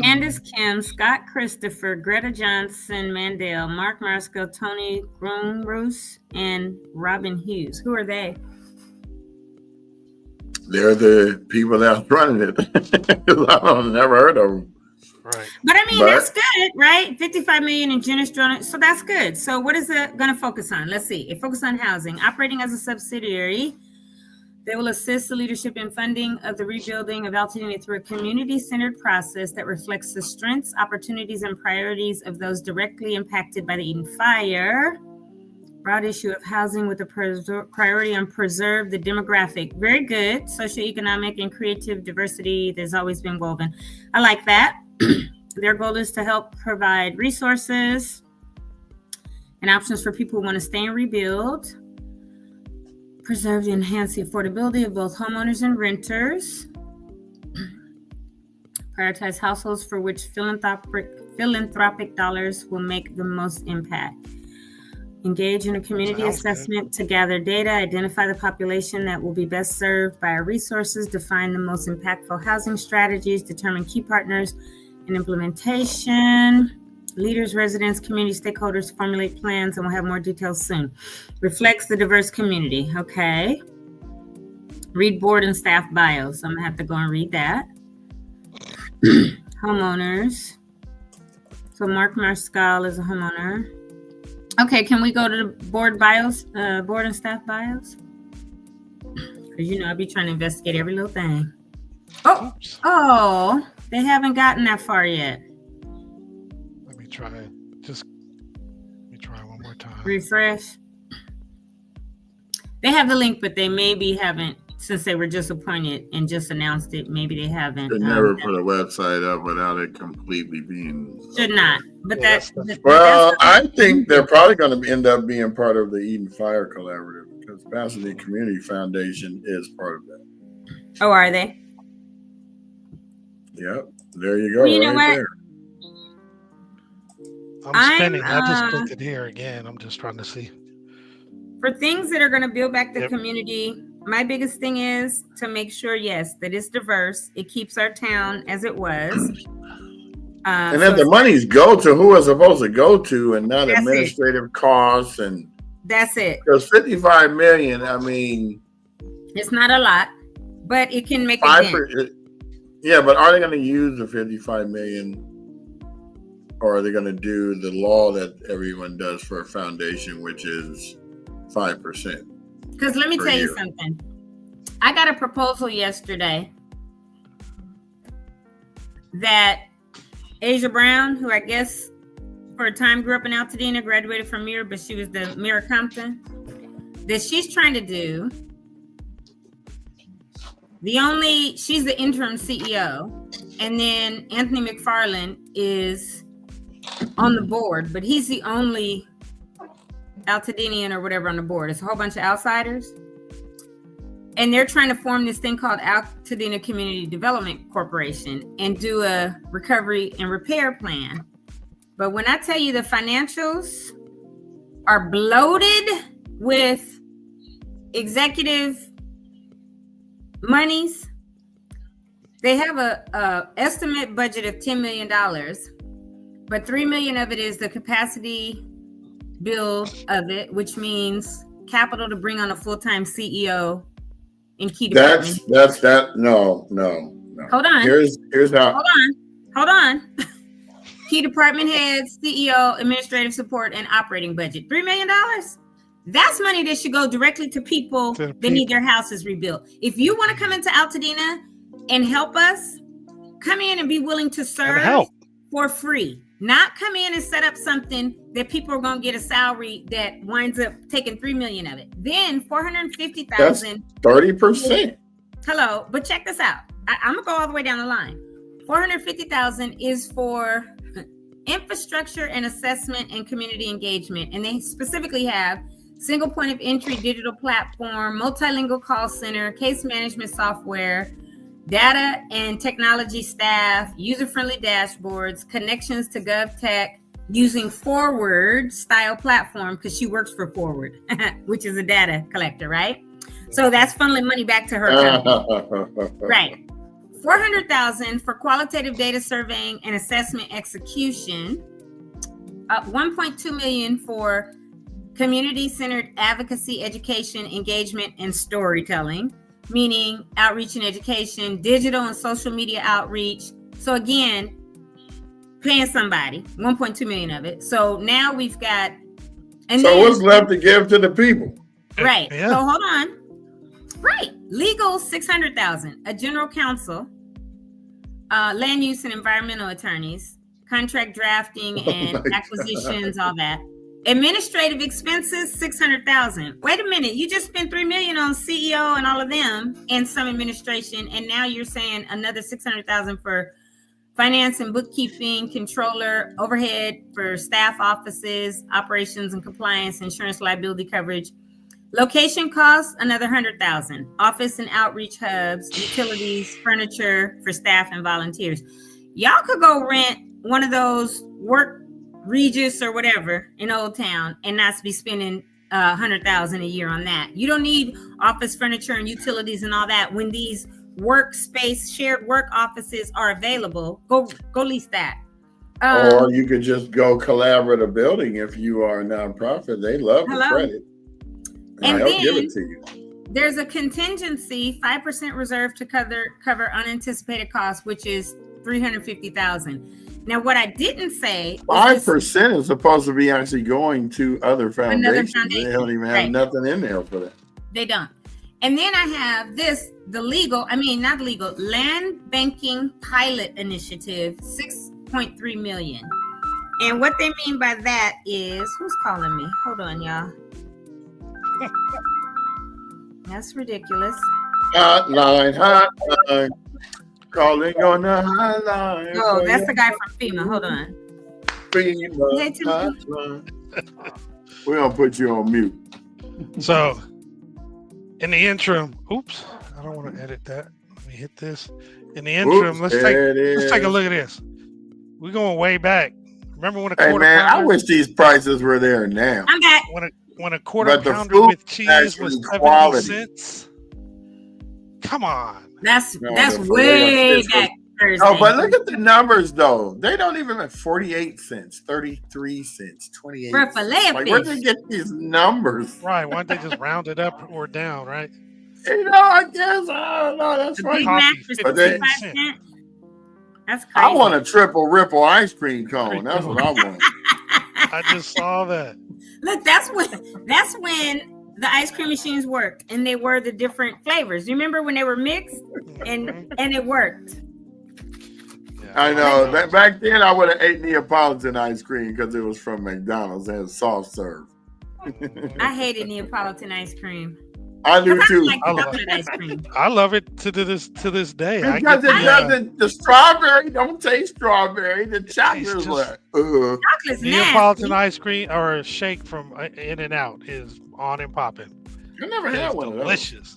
Speaker 3: Candace Kim, Scott Christopher, Greta Johnson Mandel, Mark Marsco, Tony Grunroos, and Robin Hughes. Who are they?
Speaker 1: They're the people that's running it. I've never heard of them.
Speaker 2: Right.
Speaker 3: But I mean, that's good, right? 55 million in generous donors. So that's good. So what is it going to focus on? Let's see. It focuses on housing. Operating as a subsidiary, they will assist the leadership in funding of the rebuilding of Altadena through a community-centered process that reflects the strengths, opportunities, and priorities of those directly impacted by the Eaton fire. Broad issue of housing with a priority on preserve the demographic. Very good. Socioeconomic and creative diversity. There's always been woven. I like that. Their goal is to help provide resources and options for people who want to stay and rebuild. Preserve and enhance the affordability of both homeowners and renters. Prioritize households for which philanthropic dollars will make the most impact. Engage in a community assessment to gather data, identify the population that will be best served by our resources, define the most impactful housing strategies, determine key partners in implementation. Leaders, residents, community stakeholders formulate plans, and we'll have more details soon. Reflects the diverse community. Okay. Read board and staff bios. I'm going to have to go and read that. Homeowners. So Mark Marscal is a homeowner. Okay, can we go to the board bios, board and staff bios? Because, I be trying to investigate every little thing. Oh, they haven't gotten that far yet.
Speaker 2: Let me try one more time.
Speaker 3: Refresh. They have the link, but they maybe haven't, since they were just appointed and just announced it, maybe they haven't.
Speaker 1: They never put a website up without it completely being...
Speaker 3: Should not. But
Speaker 1: I think they're probably going to end up being part of the Eden Fire Collaborative because Pasadena Community Foundation is part of that.
Speaker 3: Oh, are they?
Speaker 1: Yep. There you go.
Speaker 3: Well, you know what?
Speaker 1: There.
Speaker 2: I'm spinning. I just clicked it here again. I'm just trying to see.
Speaker 3: For things that are going to build back the community, my biggest thing is to make sure, yes, that it's diverse. It keeps our town as it was.
Speaker 1: And that the monies go to who it's supposed to go to, and not
Speaker 3: That's
Speaker 1: administrative costs. And
Speaker 3: that's it.
Speaker 1: because 55 million, I mean,
Speaker 3: it's not a lot, but it can make a dent.
Speaker 1: Yeah, but are they going to use the 55 million, or are they going to do the law that everyone does for a foundation, which is 5%?
Speaker 3: Because let me tell you something. I got a proposal yesterday that Asia Brown, who I guess for a time grew up in Altadena, graduated from Mirror, but she was the Mirror Compton, that she's trying to do. She's the interim CEO, and then Anthony McFarland is on the board, but he's the only Altadenian or whatever on the board. It's a whole bunch of outsiders. And they're trying to form this thing called Altadena Community Development Corporation and do a recovery and repair plan. But when I tell you the financials are bloated with executive monies, they have a estimate budget of $10 million, but $3 million of it is the capacity build of it, which means capital to bring on a full-time CEO in key departments.
Speaker 1: No.
Speaker 3: Hold on.
Speaker 1: Here's how.
Speaker 3: Hold on. Key department heads, CEO, administrative support, and operating budget. $3 million. That's money that should go directly to people that need their houses rebuilt. If you want to come into Altadena and help us, come in and be willing to serve for free. Not come in and set up something that people are going to get a salary that winds up taking $3 million of it. Then $450,000.
Speaker 1: That's 30%.
Speaker 3: Hello, but check this out. I'm gonna go all the way down the line. $450,000 is for infrastructure and assessment and community engagement, and they specifically have single point of entry digital platform, multilingual call center, case management software, data and technology staff, user-friendly dashboards, connections to GovTech, using Forward style platform because she works for Forward, which is a data collector, right? So that's funneling money back to her company. Right. $400,000 for qualitative data surveying and assessment execution. $1.2 million for community-centered advocacy, education, engagement, and storytelling, meaning outreach and education, digital and social media outreach. So again, paying somebody, 1.2 million of it. So now we've got, and
Speaker 1: so what's left to give to the people?
Speaker 3: Right.
Speaker 2: Yeah.
Speaker 3: So hold on. Right. Legal, 600,000. A general counsel, land use and environmental attorneys, contract drafting and acquisitions, all that. Administrative expenses, 600,000. Wait a minute, you just spent $3 million on CEO and all of them and some administration, and now you're saying another 600,000 for finance and bookkeeping, controller, overhead for staff offices, operations and compliance, insurance liability coverage. Location costs, another 100,000. Office and outreach hubs, utilities, furniture for staff and volunteers. Y'all could go rent one of those work Regis or whatever in Old Town and not be spending 100,000 a year on that. You don't need office furniture and utilities and all that when these workspace shared work offices are available. Go lease that.
Speaker 1: Or you could just go collaborative building if you are a nonprofit. They love the credit.
Speaker 3: And
Speaker 1: I'll
Speaker 3: then
Speaker 1: give it to you.
Speaker 3: There's a contingency, 5% reserve to cover unanticipated costs, which is 350,000. Now, what I didn't say,
Speaker 1: 5% is supposed to be actually going to other foundations. They don't even have nothing in there for that.
Speaker 3: They don't. And then I have land banking pilot initiative, 6.3 million. And what they mean by that is, who's calling me? Hold on, y'all. That's ridiculous.
Speaker 1: Hotline. Calling on the hotline.
Speaker 3: Oh, that's the guy from FEMA. Hold on.
Speaker 1: We're going to put you on mute.
Speaker 2: So, in the interim, oops, I don't want to edit that. Let me hit this. In the interim, let's take a look at this. We're going way back. Remember when a quarter pounder?
Speaker 1: I wish these prices were there now.
Speaker 3: I'm back.
Speaker 2: When a quarter pounder with cheese was 70 cents. Come on.
Speaker 3: That's
Speaker 1: No,
Speaker 3: that's
Speaker 1: the
Speaker 3: way
Speaker 1: filet-o-fish
Speaker 3: back Thursday.
Speaker 1: Oh, but look at the numbers though. They don't even have 48 cents, 33 cents, 28
Speaker 3: For a
Speaker 1: cents.
Speaker 3: filet-o-fish.
Speaker 1: Like, where'd they get these numbers?
Speaker 2: Right. Why don't they just round it up or down, right?
Speaker 1: You know, I guess I don't know. That's
Speaker 3: The
Speaker 1: right.
Speaker 3: Big Mac
Speaker 2: Coffee,
Speaker 3: for
Speaker 2: 15
Speaker 3: 65
Speaker 2: cents.
Speaker 3: cents. That's crazy.
Speaker 1: I want a triple ripple ice cream cone. That's what I want.
Speaker 2: I just saw that.
Speaker 3: Look, that's when the ice cream machines worked and they were the different flavors. You remember when they were mixed and it worked?
Speaker 2: Yeah,
Speaker 1: I know. That back then I would have ate Neapolitan ice cream because it was from McDonald's and it was soft serve.
Speaker 3: I hated Neapolitan ice cream.
Speaker 1: I do too.
Speaker 3: Like chocolate ice cream.
Speaker 2: I love it to this day.
Speaker 1: Because it doesn't. The strawberry don't taste strawberry. The chocolate
Speaker 2: It's
Speaker 1: is
Speaker 2: just-
Speaker 1: like,
Speaker 3: Chocolate's
Speaker 2: Neapolitan
Speaker 3: nasty.
Speaker 2: ice cream or a shake from In and Out is on and popping.
Speaker 1: I never
Speaker 2: It's
Speaker 1: had one of those.
Speaker 2: delicious.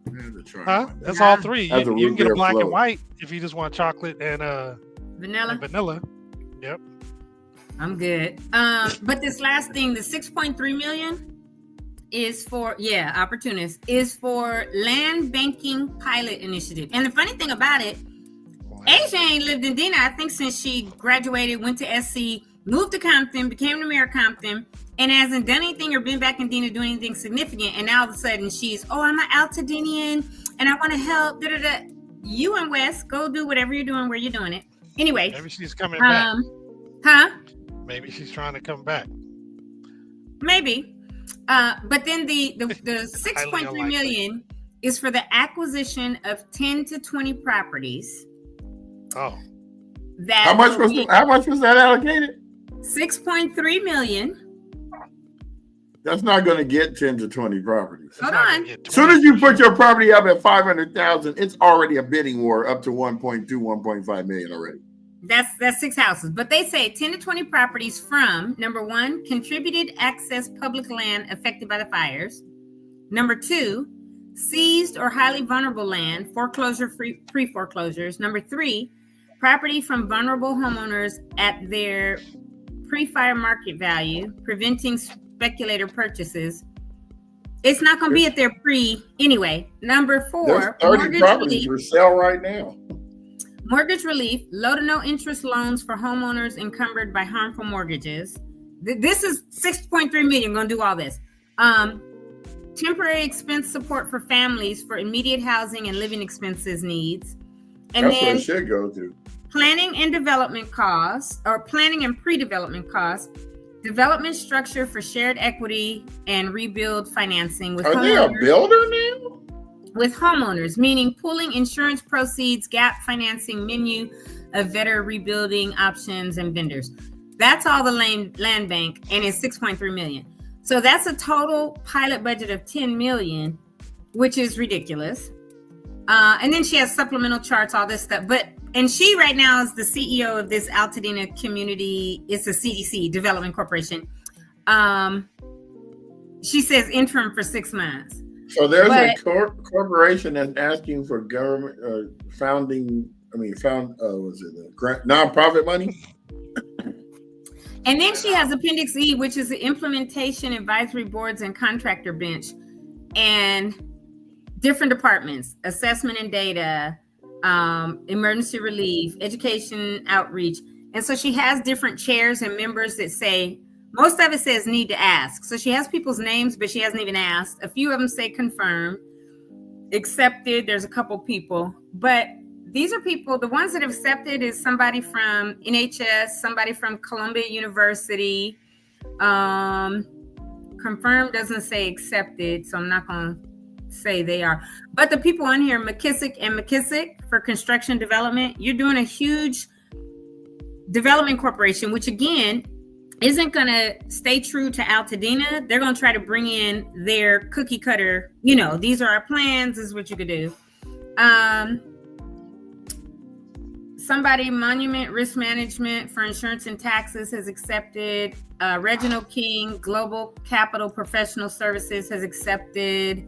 Speaker 1: I had to try
Speaker 2: Huh?
Speaker 1: one.
Speaker 2: That's
Speaker 3: Yeah.
Speaker 2: all three.
Speaker 1: That's a
Speaker 2: You can
Speaker 1: root
Speaker 2: get a
Speaker 1: beer
Speaker 2: black
Speaker 1: float.
Speaker 2: and white if you just want chocolate and
Speaker 3: Vanilla.
Speaker 2: vanilla. Yep.
Speaker 3: I'm good. But this last thing, the 6.3 million is for opportunist is for land banking pilot initiative. And the funny thing about it, Asia ain't lived in Dina, I think, since she graduated, went to SC, moved to Compton, became the mayor of Compton, and hasn't done anything or been back in Dina doing anything significant. And now all of a sudden she's, I'm an Altadenian and I want to help. You and Wes, go do whatever you're doing where you're doing it. Anyway.
Speaker 2: Maybe she's coming back. Maybe she's trying to come back.
Speaker 3: Maybe. But then the 6.3 million is for the acquisition of 10 to 20 properties.
Speaker 2: Oh.
Speaker 1: How much was that allocated?
Speaker 3: 6.3 million.
Speaker 1: That's not going to get 10 to 20 properties.
Speaker 3: Hold on.
Speaker 1: As soon as you put your property up at 500,000, it's already a bidding war up to 1.2, 1.5 million already.
Speaker 3: That's 6 houses, but they say 10 to 20 properties from number 1, contributed access public land affected by the fires. Number 2, seized or highly vulnerable land, foreclosure free, pre-foreclosures. Number 3, property from vulnerable homeowners at their pre-fire market value, preventing speculator purchases. It's not going to be at their pre anyway. Number 4,
Speaker 1: there's 30 properties for sale right now.
Speaker 3: Mortgage relief, low to no interest loans for homeowners encumbered by harmful mortgages. This is 6.3 million. Going to do all this. Temporary expense support for families for immediate housing and living expenses needs. And
Speaker 1: That's
Speaker 3: then
Speaker 1: what it should go to.
Speaker 3: planning and development costs, or planning and pre-development costs, development structure for shared equity and rebuild financing with
Speaker 1: Are they a builder now?
Speaker 3: with homeowners, meaning pooling insurance proceeds, gap financing menu of better rebuilding options and vendors. That's all the land bank, and it's 6.3 million. So that's a total pilot budget of 10 million, which is ridiculous. And then she has supplemental charts, all this stuff. And she right now is the CEO of this Altadena community. It's a CDC Development Corporation. She says interim for 6 months.
Speaker 1: So there's a corporation that's asking for government nonprofit money?
Speaker 3: And then she has Appendix E, which is the implementation advisory boards and contractor bench and different departments, assessment and data, emergency relief, education outreach. And so she has different chairs and members that say, most of it says need to ask. So she has people's names, but she hasn't even asked. A few of them say confirmed, accepted. There's a couple people, but these are people, the ones that have accepted is somebody from NHS, somebody from Columbia University. Confirmed doesn't say accepted, so I'm not going to say they are. But the people on here, McKissick and McKissick for construction development, you're doing a huge development corporation, which again, isn't going to stay true to Altadena. They're going to try to bring in their cookie cutter, these are our plans, this is what you could do. Somebody, Monument Risk Management for Insurance and Taxes has accepted. Reginald King, Global Capital Professional Services has accepted.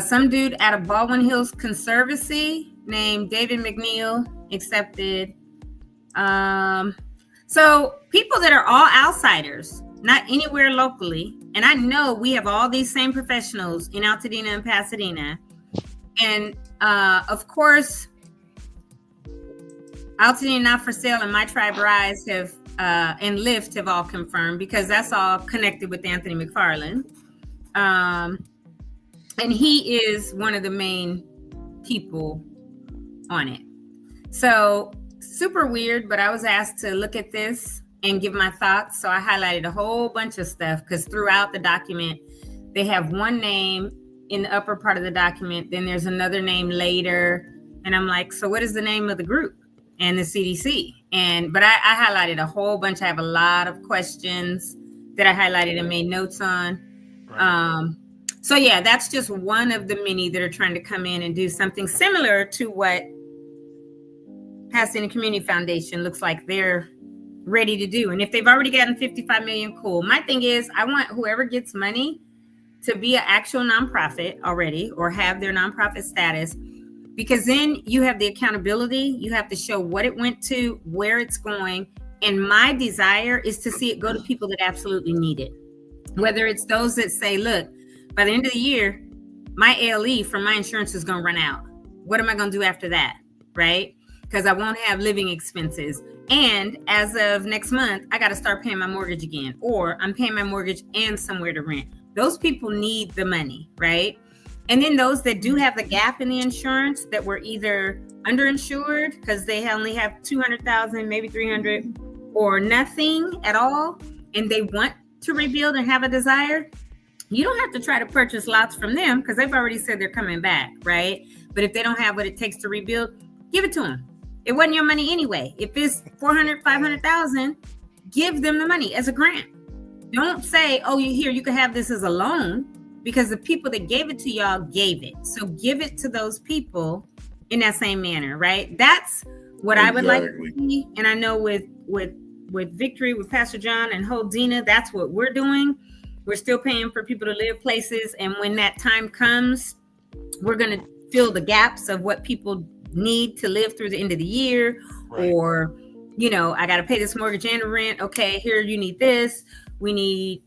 Speaker 3: Some dude out of Baldwin Hills Conservancy named David McNeil accepted. So people that are all outsiders, not anywhere locally, and I know we have all these same professionals in Altadena and Pasadena, And of course, Altadena Not For Sale and My Tribe Rise have and Lyft have all confirmed, because that's all connected with Anthony McFarland. And he is one of the main people on it. So super weird, but I was asked to look at this and give my thoughts. So I highlighted a whole bunch of stuff, because throughout the document, they have one name in the upper part of the document, then there's another name later. And I'm like, so what is the name of the group and the CDC? But I highlighted a whole bunch. I have a lot of questions that I highlighted and made notes on. Right. So yeah, that's just one of the many that are trying to come in and do something similar to what Pasadena Community Foundation looks like they're ready to do. And if they've already gotten 55 million, cool. My thing is, I want whoever gets money to be an actual nonprofit already, or have their nonprofit status, because then you have the accountability. You have to show what it went to, where it's going. And my desire is to see it go to people that absolutely need it. Whether it's those that say, look, by the end of the year, my ALE from my insurance is going to run out. What am I going to do after that? Right? Because I won't have living expenses. And as of next month, I got to start paying my mortgage again, or I'm paying my mortgage and somewhere to rent. Those people need the money, right? And then those that do have the gap in the insurance, that were either underinsured because they only have 200,000, maybe 300, or nothing at all, and they want to rebuild and have a desire, you don't have to try to purchase lots from them, because they've already said they're coming back, right? But if they don't have what it takes to rebuild, give it to them. It wasn't your money anyway. If it's 400, 500,000, give them the money as a grant. Don't say, oh, you can have this as a loan, because the people that gave it to y'all gave it. So give it to those people in that same manner, right? That's what I would like to see. And I know with Victory, with Pastor John and Holdina, that's what we're doing. We're still paying for people to live places. And when that time comes, we're going to fill the gaps of what people need to live through the end of the year. Right. Or, I got to pay this mortgage and rent. Okay, here, you need this. We need,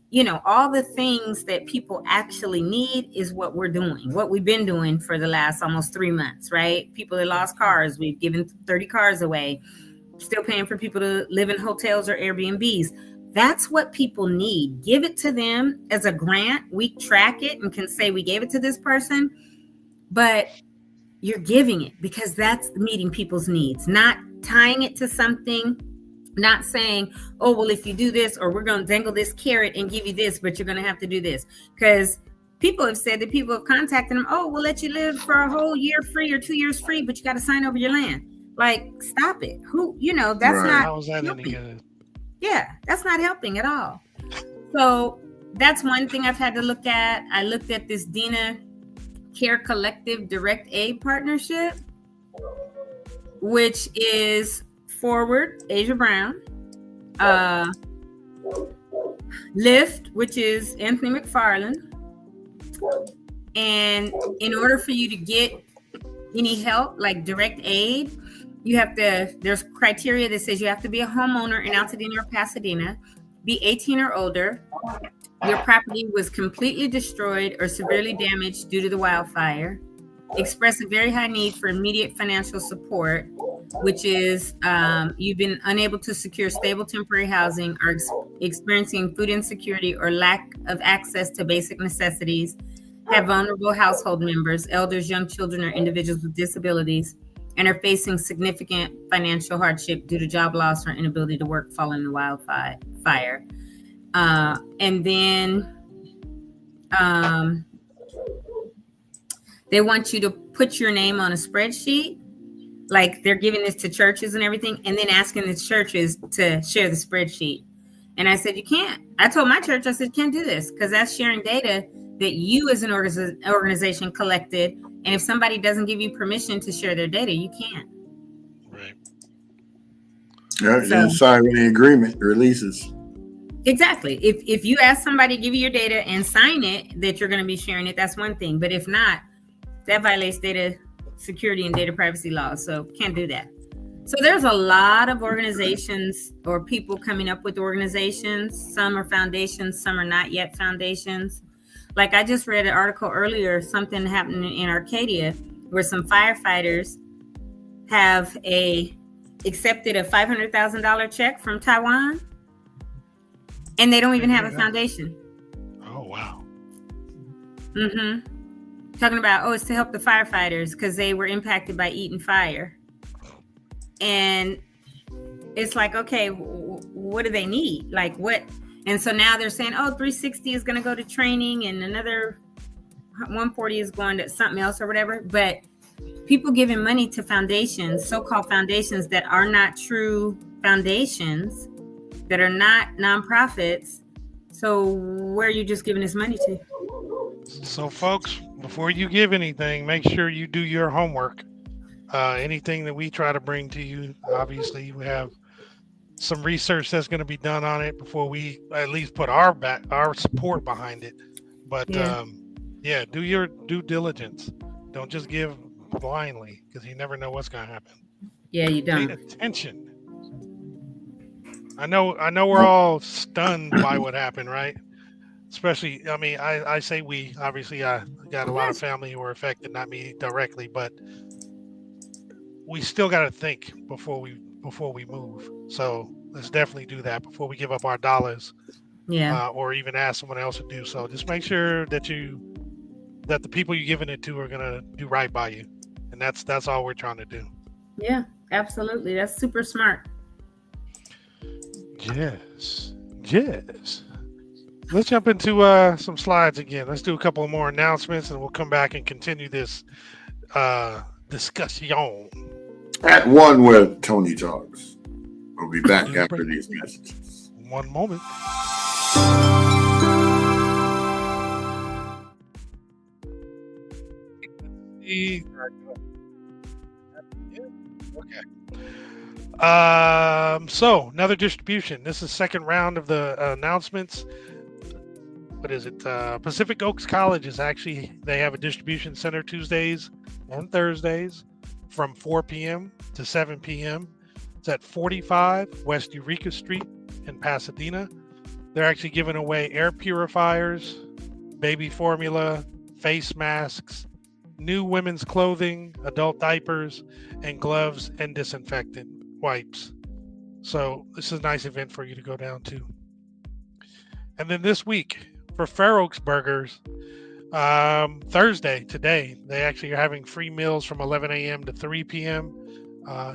Speaker 3: all the things that people actually need is what we're doing, what we've been doing for the last almost 3 months, right? People that lost cars, we've given 30 cars away, still paying for people to live in hotels or Airbnbs. That's what people need. Give it to them as a grant. We track it and can say we gave it to this person, but you're giving it because that's meeting people's needs, not tying it to something. Not saying, oh, well, if you do this, or we're going to dangle this carrot and give you this, but you're going to have to do this. Because people have said that people have contacted them, oh, we'll let you live for a whole year free or 2 years free, but you got to sign over your land. Like, stop it. That's right. Not How is that helping. Any good? Yeah, that's not helping at all. So that's one thing I've had to look at. I looked at this Dina Care Collective Direct Aid Partnership, which is Forward, Asia Brown, Lyft, which is Anthony McFarland. And in order for you to get any help, like direct aid, there's criteria that says you have to be a homeowner in Altadena or Pasadena, be 18 or older, your property was completely destroyed or severely damaged due to the wildfire, express a very high need for immediate financial support, which is you've been unable to secure stable temporary housing, or experiencing food insecurity or lack of access to basic necessities, have vulnerable household members, elders, young children, or individuals with disabilities, and are facing significant financial hardship due to job loss or inability to work following the wildfire. And then they want you to put your name on a spreadsheet. Like they're giving this to churches and everything, and then asking the churches to share the spreadsheet. And I said, you can't. I told my church, I said, can't do this, because that's sharing data that you as an organization collected. And if somebody doesn't give you permission to share their data, you can't.
Speaker 2: Right.
Speaker 1: Yeah, so, sign the agreement releases.
Speaker 3: Exactly. If you ask somebody to give you your data and sign it that you're going to be sharing it, that's one thing. But if not, that violates data security and data privacy laws. So can't do that. So there's a lot of organizations or people coming up with organizations. Some are foundations, some are not yet foundations. Like I just read an article earlier, something happening in Arcadia where some firefighters have accepted a $500,000 check from Taiwan, and they don't even have a foundation.
Speaker 2: Oh, wow.
Speaker 3: Talking about, it's to help the firefighters because they were impacted by Eaton Fire. And it's like, okay, what do they need? Like what? And so now they're saying, 360 is going to go to training and another 140 is going to something else or whatever. But people giving money to foundations, so-called foundations that are not true foundations, that are not nonprofits. So where are you just giving this money to?
Speaker 2: So folks, before you give anything, make sure you do your homework. Anything that we try to bring to you, obviously we have some research that's going to be done on it before we at least put our support behind it. But do your due diligence. Don't just give blindly, because you never know what's going to happen.
Speaker 3: Yeah, you don't.
Speaker 2: Pay attention. I know we're all stunned by what happened, right? Especially, I mean, I say we. Obviously, I got a lot of family who were affected, not me directly, but we still got to think before we move. So let's definitely do that before we give up our dollars.
Speaker 3: Yeah.
Speaker 2: Or even ask someone else to do so. Just make sure that the people you're giving it to are gonna do right by you, and that's all we're trying to do.
Speaker 3: Yeah, absolutely. That's super smart.
Speaker 2: Yes. Let's jump into some slides again. Let's do a couple more announcements, and we'll come back and continue this discussion.
Speaker 1: At one where Tony talks. We'll be back after these messages.
Speaker 2: One moment. Okay. So another distribution. This is second round of the announcements. What is it? Pacific Oaks College they have a distribution center Tuesdays and Thursdays from 4 p.m. to 7 p.m. It's at 45 West Eureka Street in Pasadena. They're actually giving away air purifiers, baby formula, face masks, new women's clothing, adult diapers, and gloves and disinfectant wipes. So this is a nice event for you to go down to. And then this week for Fair Oaks Burgers, Thursday, today, they actually are having free meals from 11 a.m. to 3 p.m.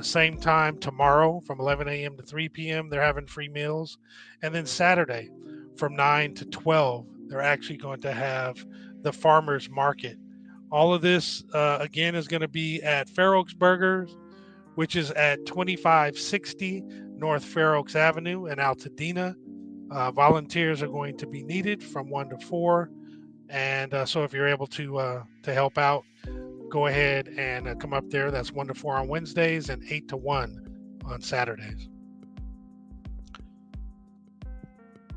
Speaker 2: Same time tomorrow from 11 a.m. to 3 p.m. They're having free meals. And then Saturday from 9 to 12, they're actually going to have the farmers market. All of this, again, is going to be at Fair Oaks Burgers, which is at 2560 North Fair Oaks Avenue in Altadena. Volunteers are going to be needed from 1 to 4. And so if you're able to help out, go ahead and come up there. That's 1 to 4 on Wednesdays and 8 to 1 on Saturdays.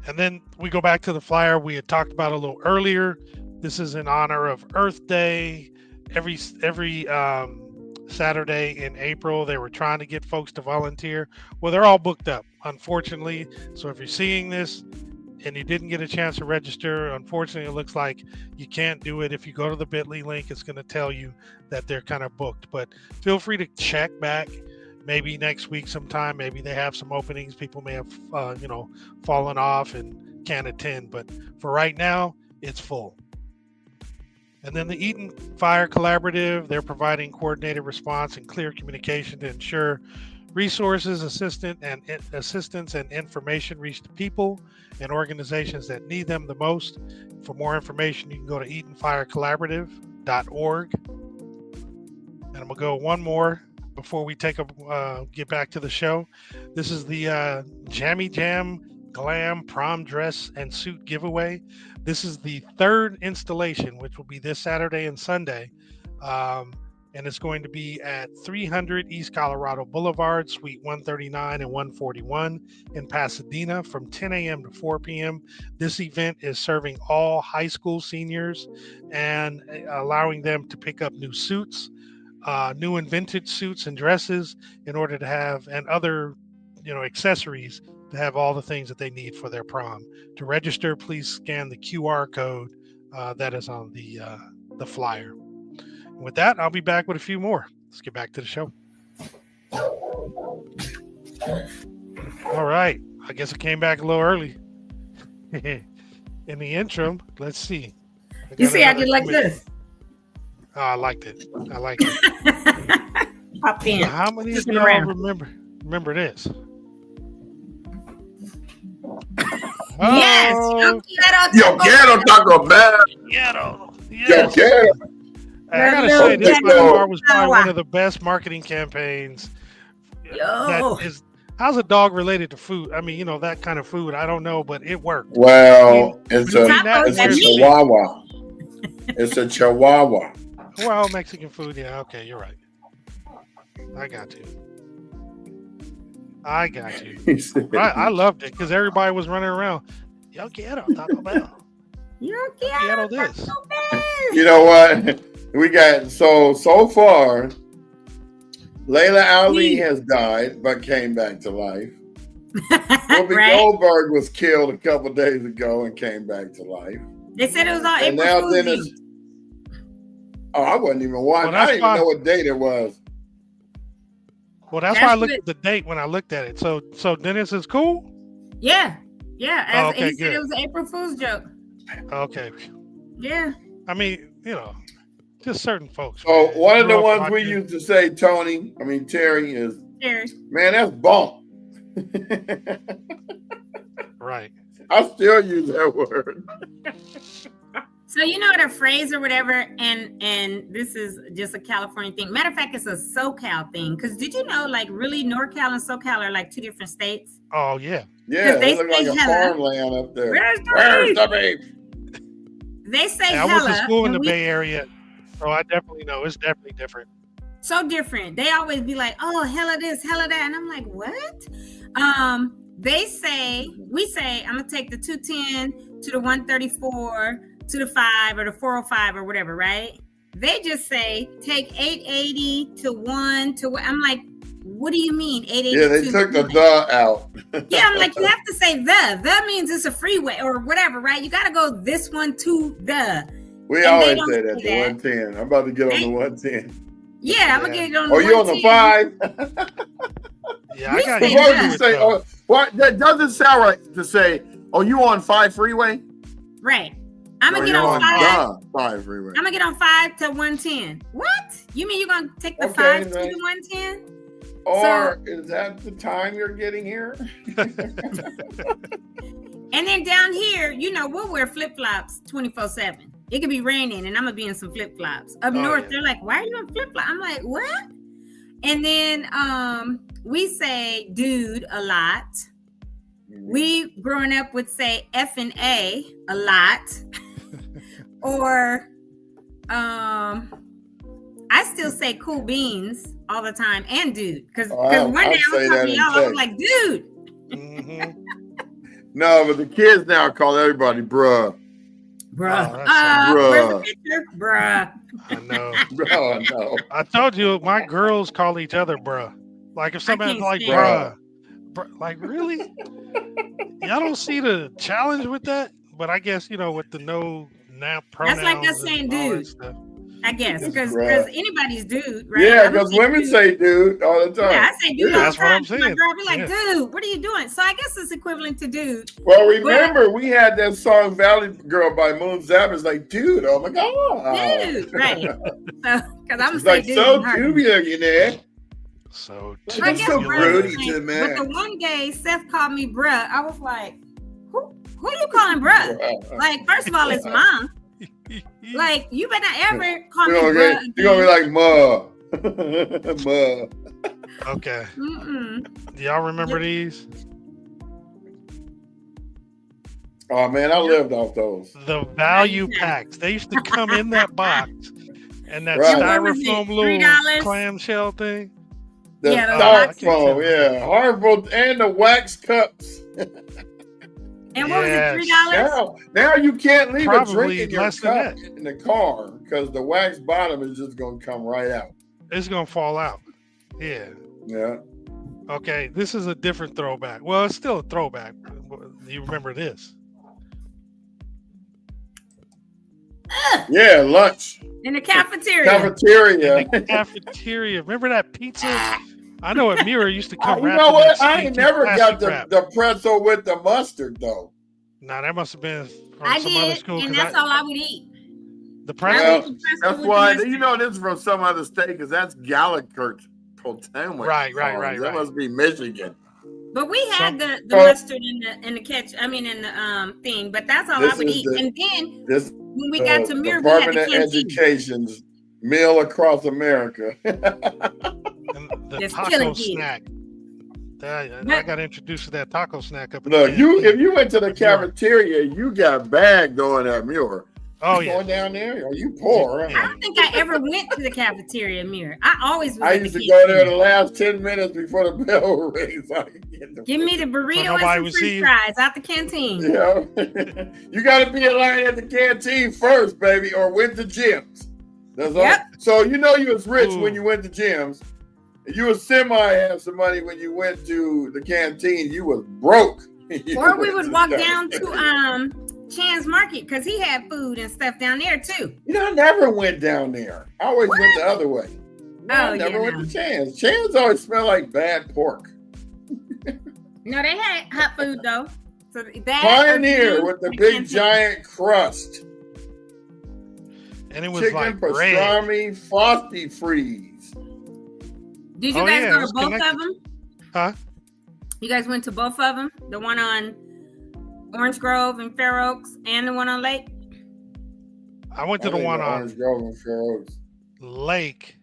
Speaker 2: And then we go back to the flyer we had talked about a little earlier. This is in honor of Earth Day. Every Saturday in April, they were trying to get folks to volunteer. Well, they're all booked up, unfortunately. So if you're seeing this and you didn't get a chance to register, unfortunately, it looks like you can't do it. If you go to the bit.ly link, it's going to tell you that they're kind of booked. But feel free to check back maybe next week sometime. Maybe they have some openings. People may have, fallen off and can't attend. But for right now, it's full. And then the Eaton Fire Collaborative, they're providing coordinated response and clear communication to ensure resources, assistance, and information reach the people and organizations that need them the most. For more information, you can go to EatonFireCollaborative.org. And I'm going to go one more before we get back to the show. This is the Jammy Jam Glam Prom Dress and Suit Giveaway. This is the third installation, which will be this Saturday and Sunday. And it's going to be at 300 East Colorado Boulevard, Suite 139 and 141 in Pasadena from 10 a.m. to 4 p.m. This event is serving all high school seniors and allowing them to pick up new suits, new and vintage suits and dresses in order to have, and other, accessories to have all the things that they need for their prom. To register, please scan the QR code that is on the flyer. With that, I'll be back with a few more. Let's get back to the show. All right. I guess I came back a little early. In the interim, let's see.
Speaker 3: You see, I did like this.
Speaker 2: Oh, I liked it. I like it.
Speaker 3: Pop in.
Speaker 2: How many of y'all remember this?
Speaker 3: Yes.
Speaker 2: Oh,
Speaker 1: Yo quiero Taco Bell.
Speaker 2: Ghetto.
Speaker 1: Yo
Speaker 2: Yes.
Speaker 1: quiero.
Speaker 2: I gotta
Speaker 3: Yo
Speaker 2: say, this by
Speaker 1: quiero.
Speaker 2: far was probably one of the best marketing campaigns.
Speaker 3: Yo.
Speaker 2: How's a dog related to food? I mean, that kind of food. I don't know, but it worked.
Speaker 1: Well, it's a
Speaker 3: Tacos,
Speaker 1: chihuahua. It's a chihuahua.
Speaker 2: Well, Mexican food. Yeah, okay, you're right. I got you. I loved it because everybody was running around. Yo quiero Taco Bell.
Speaker 3: Yo
Speaker 2: Quiero
Speaker 3: quiero
Speaker 2: this.
Speaker 3: Taco Bell.
Speaker 1: You know what? We got so far. Layla Ali has died but came back to life. Whoopi
Speaker 3: Right?
Speaker 1: Goldberg was killed a couple days ago and came back to life.
Speaker 3: They said it was on
Speaker 1: And
Speaker 3: April
Speaker 1: now
Speaker 3: Fool's
Speaker 1: Dennis.
Speaker 3: Eve.
Speaker 1: Oh, I wasn't even watching.
Speaker 2: Well,
Speaker 1: I didn't even
Speaker 2: that's
Speaker 1: know what date it was.
Speaker 2: Well, that's why I looked at the date when I looked at it. So Dennis is cool?
Speaker 3: Yeah. Yeah.
Speaker 2: Oh, okay,
Speaker 3: he said
Speaker 2: good.
Speaker 3: it was an April Fool's joke.
Speaker 2: Okay.
Speaker 3: Yeah.
Speaker 2: I mean, just certain folks.
Speaker 1: So
Speaker 2: man.
Speaker 1: one of the
Speaker 2: Grew up
Speaker 1: ones we
Speaker 2: watching-
Speaker 1: used to say, Terry is,
Speaker 3: Terry.
Speaker 1: man, that's bump.
Speaker 2: Right.
Speaker 1: I still use that word.
Speaker 3: So you know the phrase or whatever, and this is just a California thing. Matter of fact, it's a SoCal thing. Because did you know, like, really, NorCal and SoCal are like two different states?
Speaker 2: Oh, yeah.
Speaker 1: Yeah,
Speaker 3: They
Speaker 1: they look like
Speaker 3: say
Speaker 1: a
Speaker 3: hello.
Speaker 1: farmland up there.
Speaker 3: Where's the
Speaker 1: Where's
Speaker 3: beef?
Speaker 1: the beef?
Speaker 3: They say
Speaker 2: Hey, I went to
Speaker 3: hella.
Speaker 2: school in
Speaker 3: and
Speaker 2: the
Speaker 3: we-
Speaker 2: Bay Area, so I definitely know it's definitely different.
Speaker 3: So different. They always be like, oh, hella this, hella that. And I'm like, what? We say, I'm going to take the 210 to the 134 to the 5 or the 405 or whatever, right? They just say, take 880 to 1 to what? I'm like, what do you mean 880
Speaker 1: Yeah, they
Speaker 3: to
Speaker 1: took the
Speaker 3: 1?
Speaker 1: the out.
Speaker 3: Yeah, I'm like, you have to say the. The means it's a freeway or whatever, right? You got to go this one to the.
Speaker 1: We
Speaker 3: And
Speaker 1: always
Speaker 3: they don't
Speaker 1: say that,
Speaker 3: say that.
Speaker 1: the 110. I'm about to get on the 110.
Speaker 3: Yeah, I'm going to get it on the
Speaker 1: Oh, you on the
Speaker 3: 110.
Speaker 1: 5?
Speaker 2: Yeah, I
Speaker 3: We
Speaker 2: got
Speaker 3: say
Speaker 2: used
Speaker 1: What
Speaker 2: to
Speaker 1: did you
Speaker 2: it,
Speaker 1: say?
Speaker 2: though.
Speaker 1: Oh, what? That doesn't sound right to say, oh, you on 5 freeway?
Speaker 3: Right. I'm
Speaker 1: No,
Speaker 3: going to
Speaker 1: you're
Speaker 3: get on 5.
Speaker 1: the 5 freeway.
Speaker 3: I'm gonna get on 5 to 110. What? You mean you're gonna take the
Speaker 1: Okay,
Speaker 3: 5 to
Speaker 1: then.
Speaker 3: the 110?
Speaker 1: Or is that the time you're getting here?
Speaker 3: And then down here, we'll wear flip flops 24/7. It could be raining, and I'm gonna be in some flip flops. Up north,
Speaker 2: yeah.
Speaker 3: they're like, "Why are you in flip flops?" I'm like, "What?" And then we say "dude" a lot. We growing up would say F and A lot, or I still say cool beans all the time and dude because one day I was
Speaker 1: say
Speaker 3: talking
Speaker 1: that
Speaker 3: to
Speaker 1: in
Speaker 3: y'all, I was
Speaker 1: text.
Speaker 3: like, dude.
Speaker 2: Mhm.
Speaker 1: No, but the kids now call everybody bruh.
Speaker 3: Bruh.
Speaker 2: Oh, that's
Speaker 3: Where's the
Speaker 1: Bruh.
Speaker 3: picture? Bruh.
Speaker 2: I know.
Speaker 1: Oh, no.
Speaker 2: I told you, my girls call each other bruh. Like if somebody's
Speaker 3: can't
Speaker 2: like
Speaker 3: stand
Speaker 2: bruh, like really? Y'all don't see the challenge with that? But I guess with the no now pronouns.
Speaker 3: That's like us saying
Speaker 2: and all that
Speaker 3: dude.
Speaker 2: stuff.
Speaker 3: I guess because
Speaker 1: Bruh.
Speaker 3: anybody's dude, right?
Speaker 1: Yeah,
Speaker 3: I don't
Speaker 1: because
Speaker 3: say
Speaker 1: women
Speaker 3: dude.
Speaker 1: say dude all the time.
Speaker 3: Yeah, I say dude all
Speaker 2: That's
Speaker 3: the
Speaker 2: what
Speaker 3: time.
Speaker 2: I'm
Speaker 3: to My
Speaker 2: saying.
Speaker 3: girl be like,
Speaker 2: Yeah.
Speaker 3: dude, what are you doing? So I guess it's equivalent to dude.
Speaker 1: Well, remember, we had that song Valley Girl by Moon Zappers, like, dude, oh my God.
Speaker 3: Dude, right. So, because I'm
Speaker 1: It's
Speaker 3: say
Speaker 1: like
Speaker 3: dude.
Speaker 1: so
Speaker 3: and her.
Speaker 1: dubious, you know.
Speaker 2: So
Speaker 3: So I
Speaker 1: That's
Speaker 3: guess
Speaker 1: so
Speaker 3: bruh
Speaker 1: grody
Speaker 3: is
Speaker 1: to
Speaker 3: the
Speaker 1: the
Speaker 3: same. But the
Speaker 1: man.
Speaker 3: one day Seth called me bruh, I was like, who you calling bruh? Like, first of all, it's mom. Like, you better not ever call me bruh.
Speaker 1: You're gonna be like, Ma. Ma.
Speaker 2: okay.
Speaker 3: Mm-mm.
Speaker 2: Do y'all remember these?
Speaker 1: Oh man, I lived off those.
Speaker 2: The value packs. They used to come in that box and that
Speaker 1: Right.
Speaker 3: And what was it,
Speaker 2: styrofoam little
Speaker 3: $3?
Speaker 2: clamshell thing.
Speaker 1: The
Speaker 3: Yeah, those
Speaker 1: styrofoam,
Speaker 2: boxes.
Speaker 1: yeah. Hardwood and the wax cups.
Speaker 3: And what
Speaker 2: Yes.
Speaker 3: was it, $3?
Speaker 1: Now you can't leave a
Speaker 2: Probably
Speaker 1: drink in your
Speaker 2: less than
Speaker 1: cup
Speaker 2: that.
Speaker 1: in the car because the wax bottom is just gonna come right out.
Speaker 2: It's gonna fall out. Yeah.
Speaker 1: Yeah.
Speaker 2: Okay. This is a different throwback. Well, it's still a throwback. You remember this?
Speaker 1: Yeah, lunch.
Speaker 3: In the cafeteria.
Speaker 1: Cafeteria.
Speaker 2: In the cafeteria. Remember that pizza? I know at Mirror used to come
Speaker 1: You
Speaker 2: wrapped
Speaker 1: know
Speaker 2: in
Speaker 1: what?
Speaker 2: that
Speaker 1: I ain't
Speaker 2: stinky
Speaker 1: never got
Speaker 2: plastic wrap.
Speaker 1: the pretzel with the mustard though.
Speaker 2: Nah, that must have been from
Speaker 3: I
Speaker 2: some other
Speaker 3: did,
Speaker 2: school.
Speaker 3: and
Speaker 2: 'Cause
Speaker 3: that's all I would eat.
Speaker 2: the
Speaker 3: I
Speaker 2: pretzel.
Speaker 3: would
Speaker 1: Well,
Speaker 3: eat the pretzel
Speaker 1: that's
Speaker 3: with
Speaker 1: why
Speaker 3: the mustard.
Speaker 1: this is from some other state because that's Gallagher Potomac.
Speaker 2: Right.
Speaker 1: That must be Michigan.
Speaker 3: But we had the
Speaker 1: Oh.
Speaker 3: mustard in the ketchup. I mean, in the thing. But that's all I would eat. And then when we got to Mirror, we had
Speaker 1: Department
Speaker 3: the
Speaker 1: of
Speaker 3: canteen.
Speaker 1: Education's meal across America.
Speaker 2: And the
Speaker 3: It's
Speaker 2: taco
Speaker 3: killing kids.
Speaker 2: snack. I got introduced to that taco snack up.
Speaker 1: Look,
Speaker 2: at
Speaker 1: if you went to the cafeteria, you got bagged going at Muir.
Speaker 2: Oh
Speaker 1: You
Speaker 2: yeah.
Speaker 1: going down there? Are you poor?
Speaker 3: I don't think I ever went to the cafeteria Mirror. I always was
Speaker 1: I
Speaker 3: at the
Speaker 1: used to
Speaker 3: canteen.
Speaker 1: go there the last 10 minutes before the bell rings.
Speaker 3: Give me the burrito
Speaker 2: nobody
Speaker 3: and
Speaker 2: would
Speaker 3: some
Speaker 2: see
Speaker 3: french
Speaker 2: you.
Speaker 3: fries out the canteen.
Speaker 1: Yeah. You got to be in line at the canteen first, baby, or went to gyms. That's
Speaker 3: Yep.
Speaker 1: all. So you was rich
Speaker 2: Ooh.
Speaker 1: when you went to gyms. You was have some money when you went to the canteen. You was broke.
Speaker 3: Or we would walk down to Chan's Market because he had food and stuff down there too.
Speaker 1: I never went down there. I always went the other way. I never went to Chan's. Chan's always smelled like bad pork.
Speaker 3: No, they had hot food though. So that
Speaker 1: Pioneer with the big giant crust.
Speaker 2: And it was
Speaker 1: Chicken
Speaker 2: like bread.
Speaker 1: pastrami frosty freeze.
Speaker 3: Did you
Speaker 2: Oh,
Speaker 3: guys
Speaker 2: yeah, it
Speaker 3: go
Speaker 2: was
Speaker 3: to both
Speaker 2: connected.
Speaker 3: of them?
Speaker 2: Huh?
Speaker 3: You guys went to both of them? The one on Orange Grove and Fair Oaks and the one on Lake?
Speaker 2: I went to the one on
Speaker 1: Orange Grove and Fair Oaks.
Speaker 2: Lake.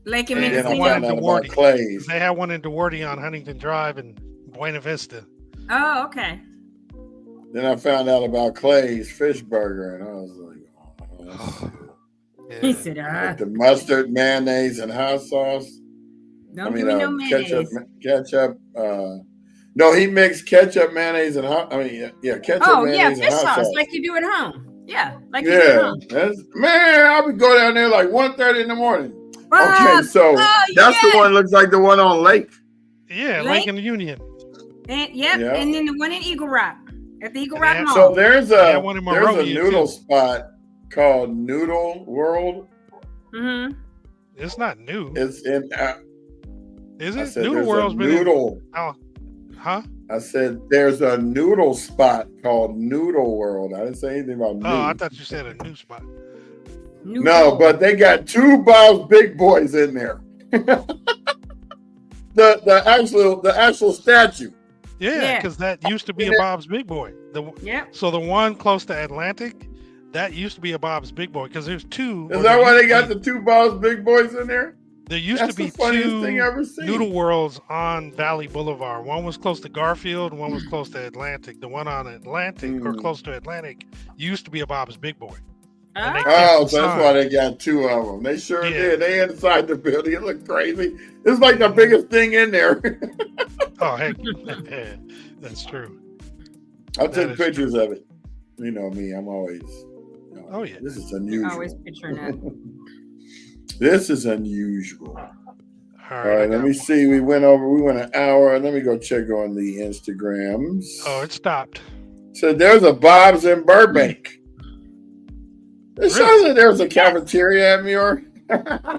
Speaker 3: Lake and
Speaker 2: And
Speaker 1: Then I
Speaker 2: the
Speaker 3: Mendocino?
Speaker 2: one
Speaker 1: found
Speaker 2: in
Speaker 1: out about
Speaker 2: Duarte.
Speaker 1: Clay's.
Speaker 2: They had one in Duarte on Huntington Drive in Buena Vista.
Speaker 3: Oh, okay.
Speaker 1: Then I found out about Clay's fish burger, and I was like, oh.
Speaker 2: Yeah.
Speaker 3: He said,
Speaker 1: With the mustard, mayonnaise, and hot sauce.
Speaker 3: don't give me no mayonnaise.
Speaker 1: ketchup. No, he mixed ketchup, mayonnaise, and hot. Ketchup,
Speaker 3: Oh, yeah,
Speaker 1: mayonnaise,
Speaker 3: fish
Speaker 1: and hot
Speaker 3: sauce,
Speaker 1: sauce.
Speaker 3: like you do at home. Yeah, like you do at home.
Speaker 1: I would go down there like 1:30 in the morning.
Speaker 3: Oh,
Speaker 1: Okay, so that's the one looks like the one on Lake.
Speaker 2: Yeah,
Speaker 3: Lake?
Speaker 2: Lake and Union.
Speaker 3: And,
Speaker 1: Yeah.
Speaker 3: and then the one in Eagle Rock, at the Eagle
Speaker 2: And
Speaker 3: Rock
Speaker 2: they had-
Speaker 3: Mall.
Speaker 1: So there's a
Speaker 2: one in Monrovia,
Speaker 1: noodle
Speaker 2: too.
Speaker 1: spot called Noodle World.
Speaker 3: Mm-hmm.
Speaker 2: It's not new.
Speaker 1: It's in.
Speaker 2: Is
Speaker 1: I
Speaker 2: it?
Speaker 1: said
Speaker 2: Noodle
Speaker 1: there's
Speaker 2: World's
Speaker 1: a
Speaker 2: been
Speaker 1: noodle.
Speaker 2: Huh?
Speaker 1: I said there's a noodle spot called Noodle World. I didn't say anything about
Speaker 2: Oh, I
Speaker 1: noodle.
Speaker 2: thought you said a new spot.
Speaker 1: No, but they got two Bob's Big Boys in there. the actual statue.
Speaker 2: Yeah, because that used to be a Bob's Big Boy. So the one close to Atlantic, that used to be a Bob's Big Boy because there's two.
Speaker 1: Is that why they got the two Bob's Big Boys in there?
Speaker 2: There used
Speaker 1: That's
Speaker 2: to be
Speaker 1: the funniest
Speaker 2: two
Speaker 1: thing I've ever seen.
Speaker 2: Noodle Worlds on Valley Boulevard. One was close to Garfield, one was close to Atlantic. The one on Atlantic or close to Atlantic used to be a Bob's Big Boy. And they kept
Speaker 1: Oh,
Speaker 2: the
Speaker 1: so that's
Speaker 2: sign.
Speaker 1: why they got two of them. They sure
Speaker 2: Yeah.
Speaker 1: did. They inside the building. It looked crazy. It's like the biggest thing in there.
Speaker 2: Oh, heck, that's true.
Speaker 1: I
Speaker 2: That
Speaker 1: took
Speaker 2: is
Speaker 1: pictures of it. You know me. I'm always.
Speaker 2: Oh yeah.
Speaker 1: This is unusual.
Speaker 3: Always picturing that.
Speaker 1: This is unusual.
Speaker 2: All
Speaker 1: All right, let me see. We went an hour. Let me go check on the Instagrams.
Speaker 2: Oh, it stopped.
Speaker 1: So there's a Bob's in Burbank. It shows that there's a cafeteria at Muir.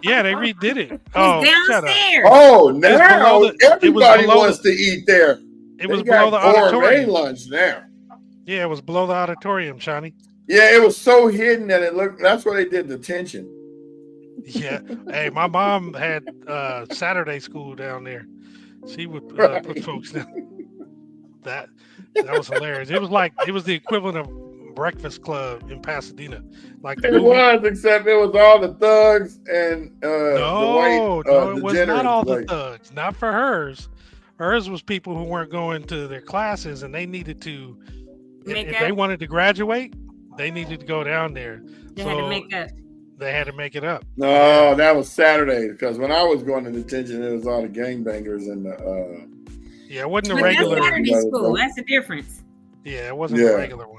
Speaker 2: Yeah, they redid it. Oh, shut up.
Speaker 3: Downstairs.
Speaker 1: Oh,
Speaker 2: It was
Speaker 1: now
Speaker 2: below the-
Speaker 1: everybody
Speaker 2: it was below
Speaker 1: wants to eat there.
Speaker 2: It was
Speaker 1: They got
Speaker 2: below the
Speaker 1: gourmet
Speaker 2: auditorium.
Speaker 1: lunch now.
Speaker 2: Yeah, it was below the auditorium, Shawnee.
Speaker 1: Yeah, it was so hidden that it looked. That's where they did detention.
Speaker 2: Yeah. Hey, my mom had Saturday school down there. She would
Speaker 1: Right.
Speaker 2: put folks down. That was hilarious. It was the equivalent of Breakfast Club in Pasadena. Like the
Speaker 1: It
Speaker 2: movie.
Speaker 1: was, except it was all the thugs and the
Speaker 2: No,
Speaker 1: white
Speaker 2: it was not all the
Speaker 1: like,
Speaker 2: thugs. Not for hers. Hers was people who weren't going to their classes and they needed to, if they wanted to graduate, they needed to go down there.
Speaker 3: They had to make up.
Speaker 2: They had to make it up.
Speaker 1: No, that was Saturday because when I was going to detention, it was all the gangbangers and the.
Speaker 2: Yeah, it wasn't a
Speaker 3: But
Speaker 2: regular.
Speaker 3: that's Saturday school. That's the difference.
Speaker 2: Yeah, it wasn't a regular one.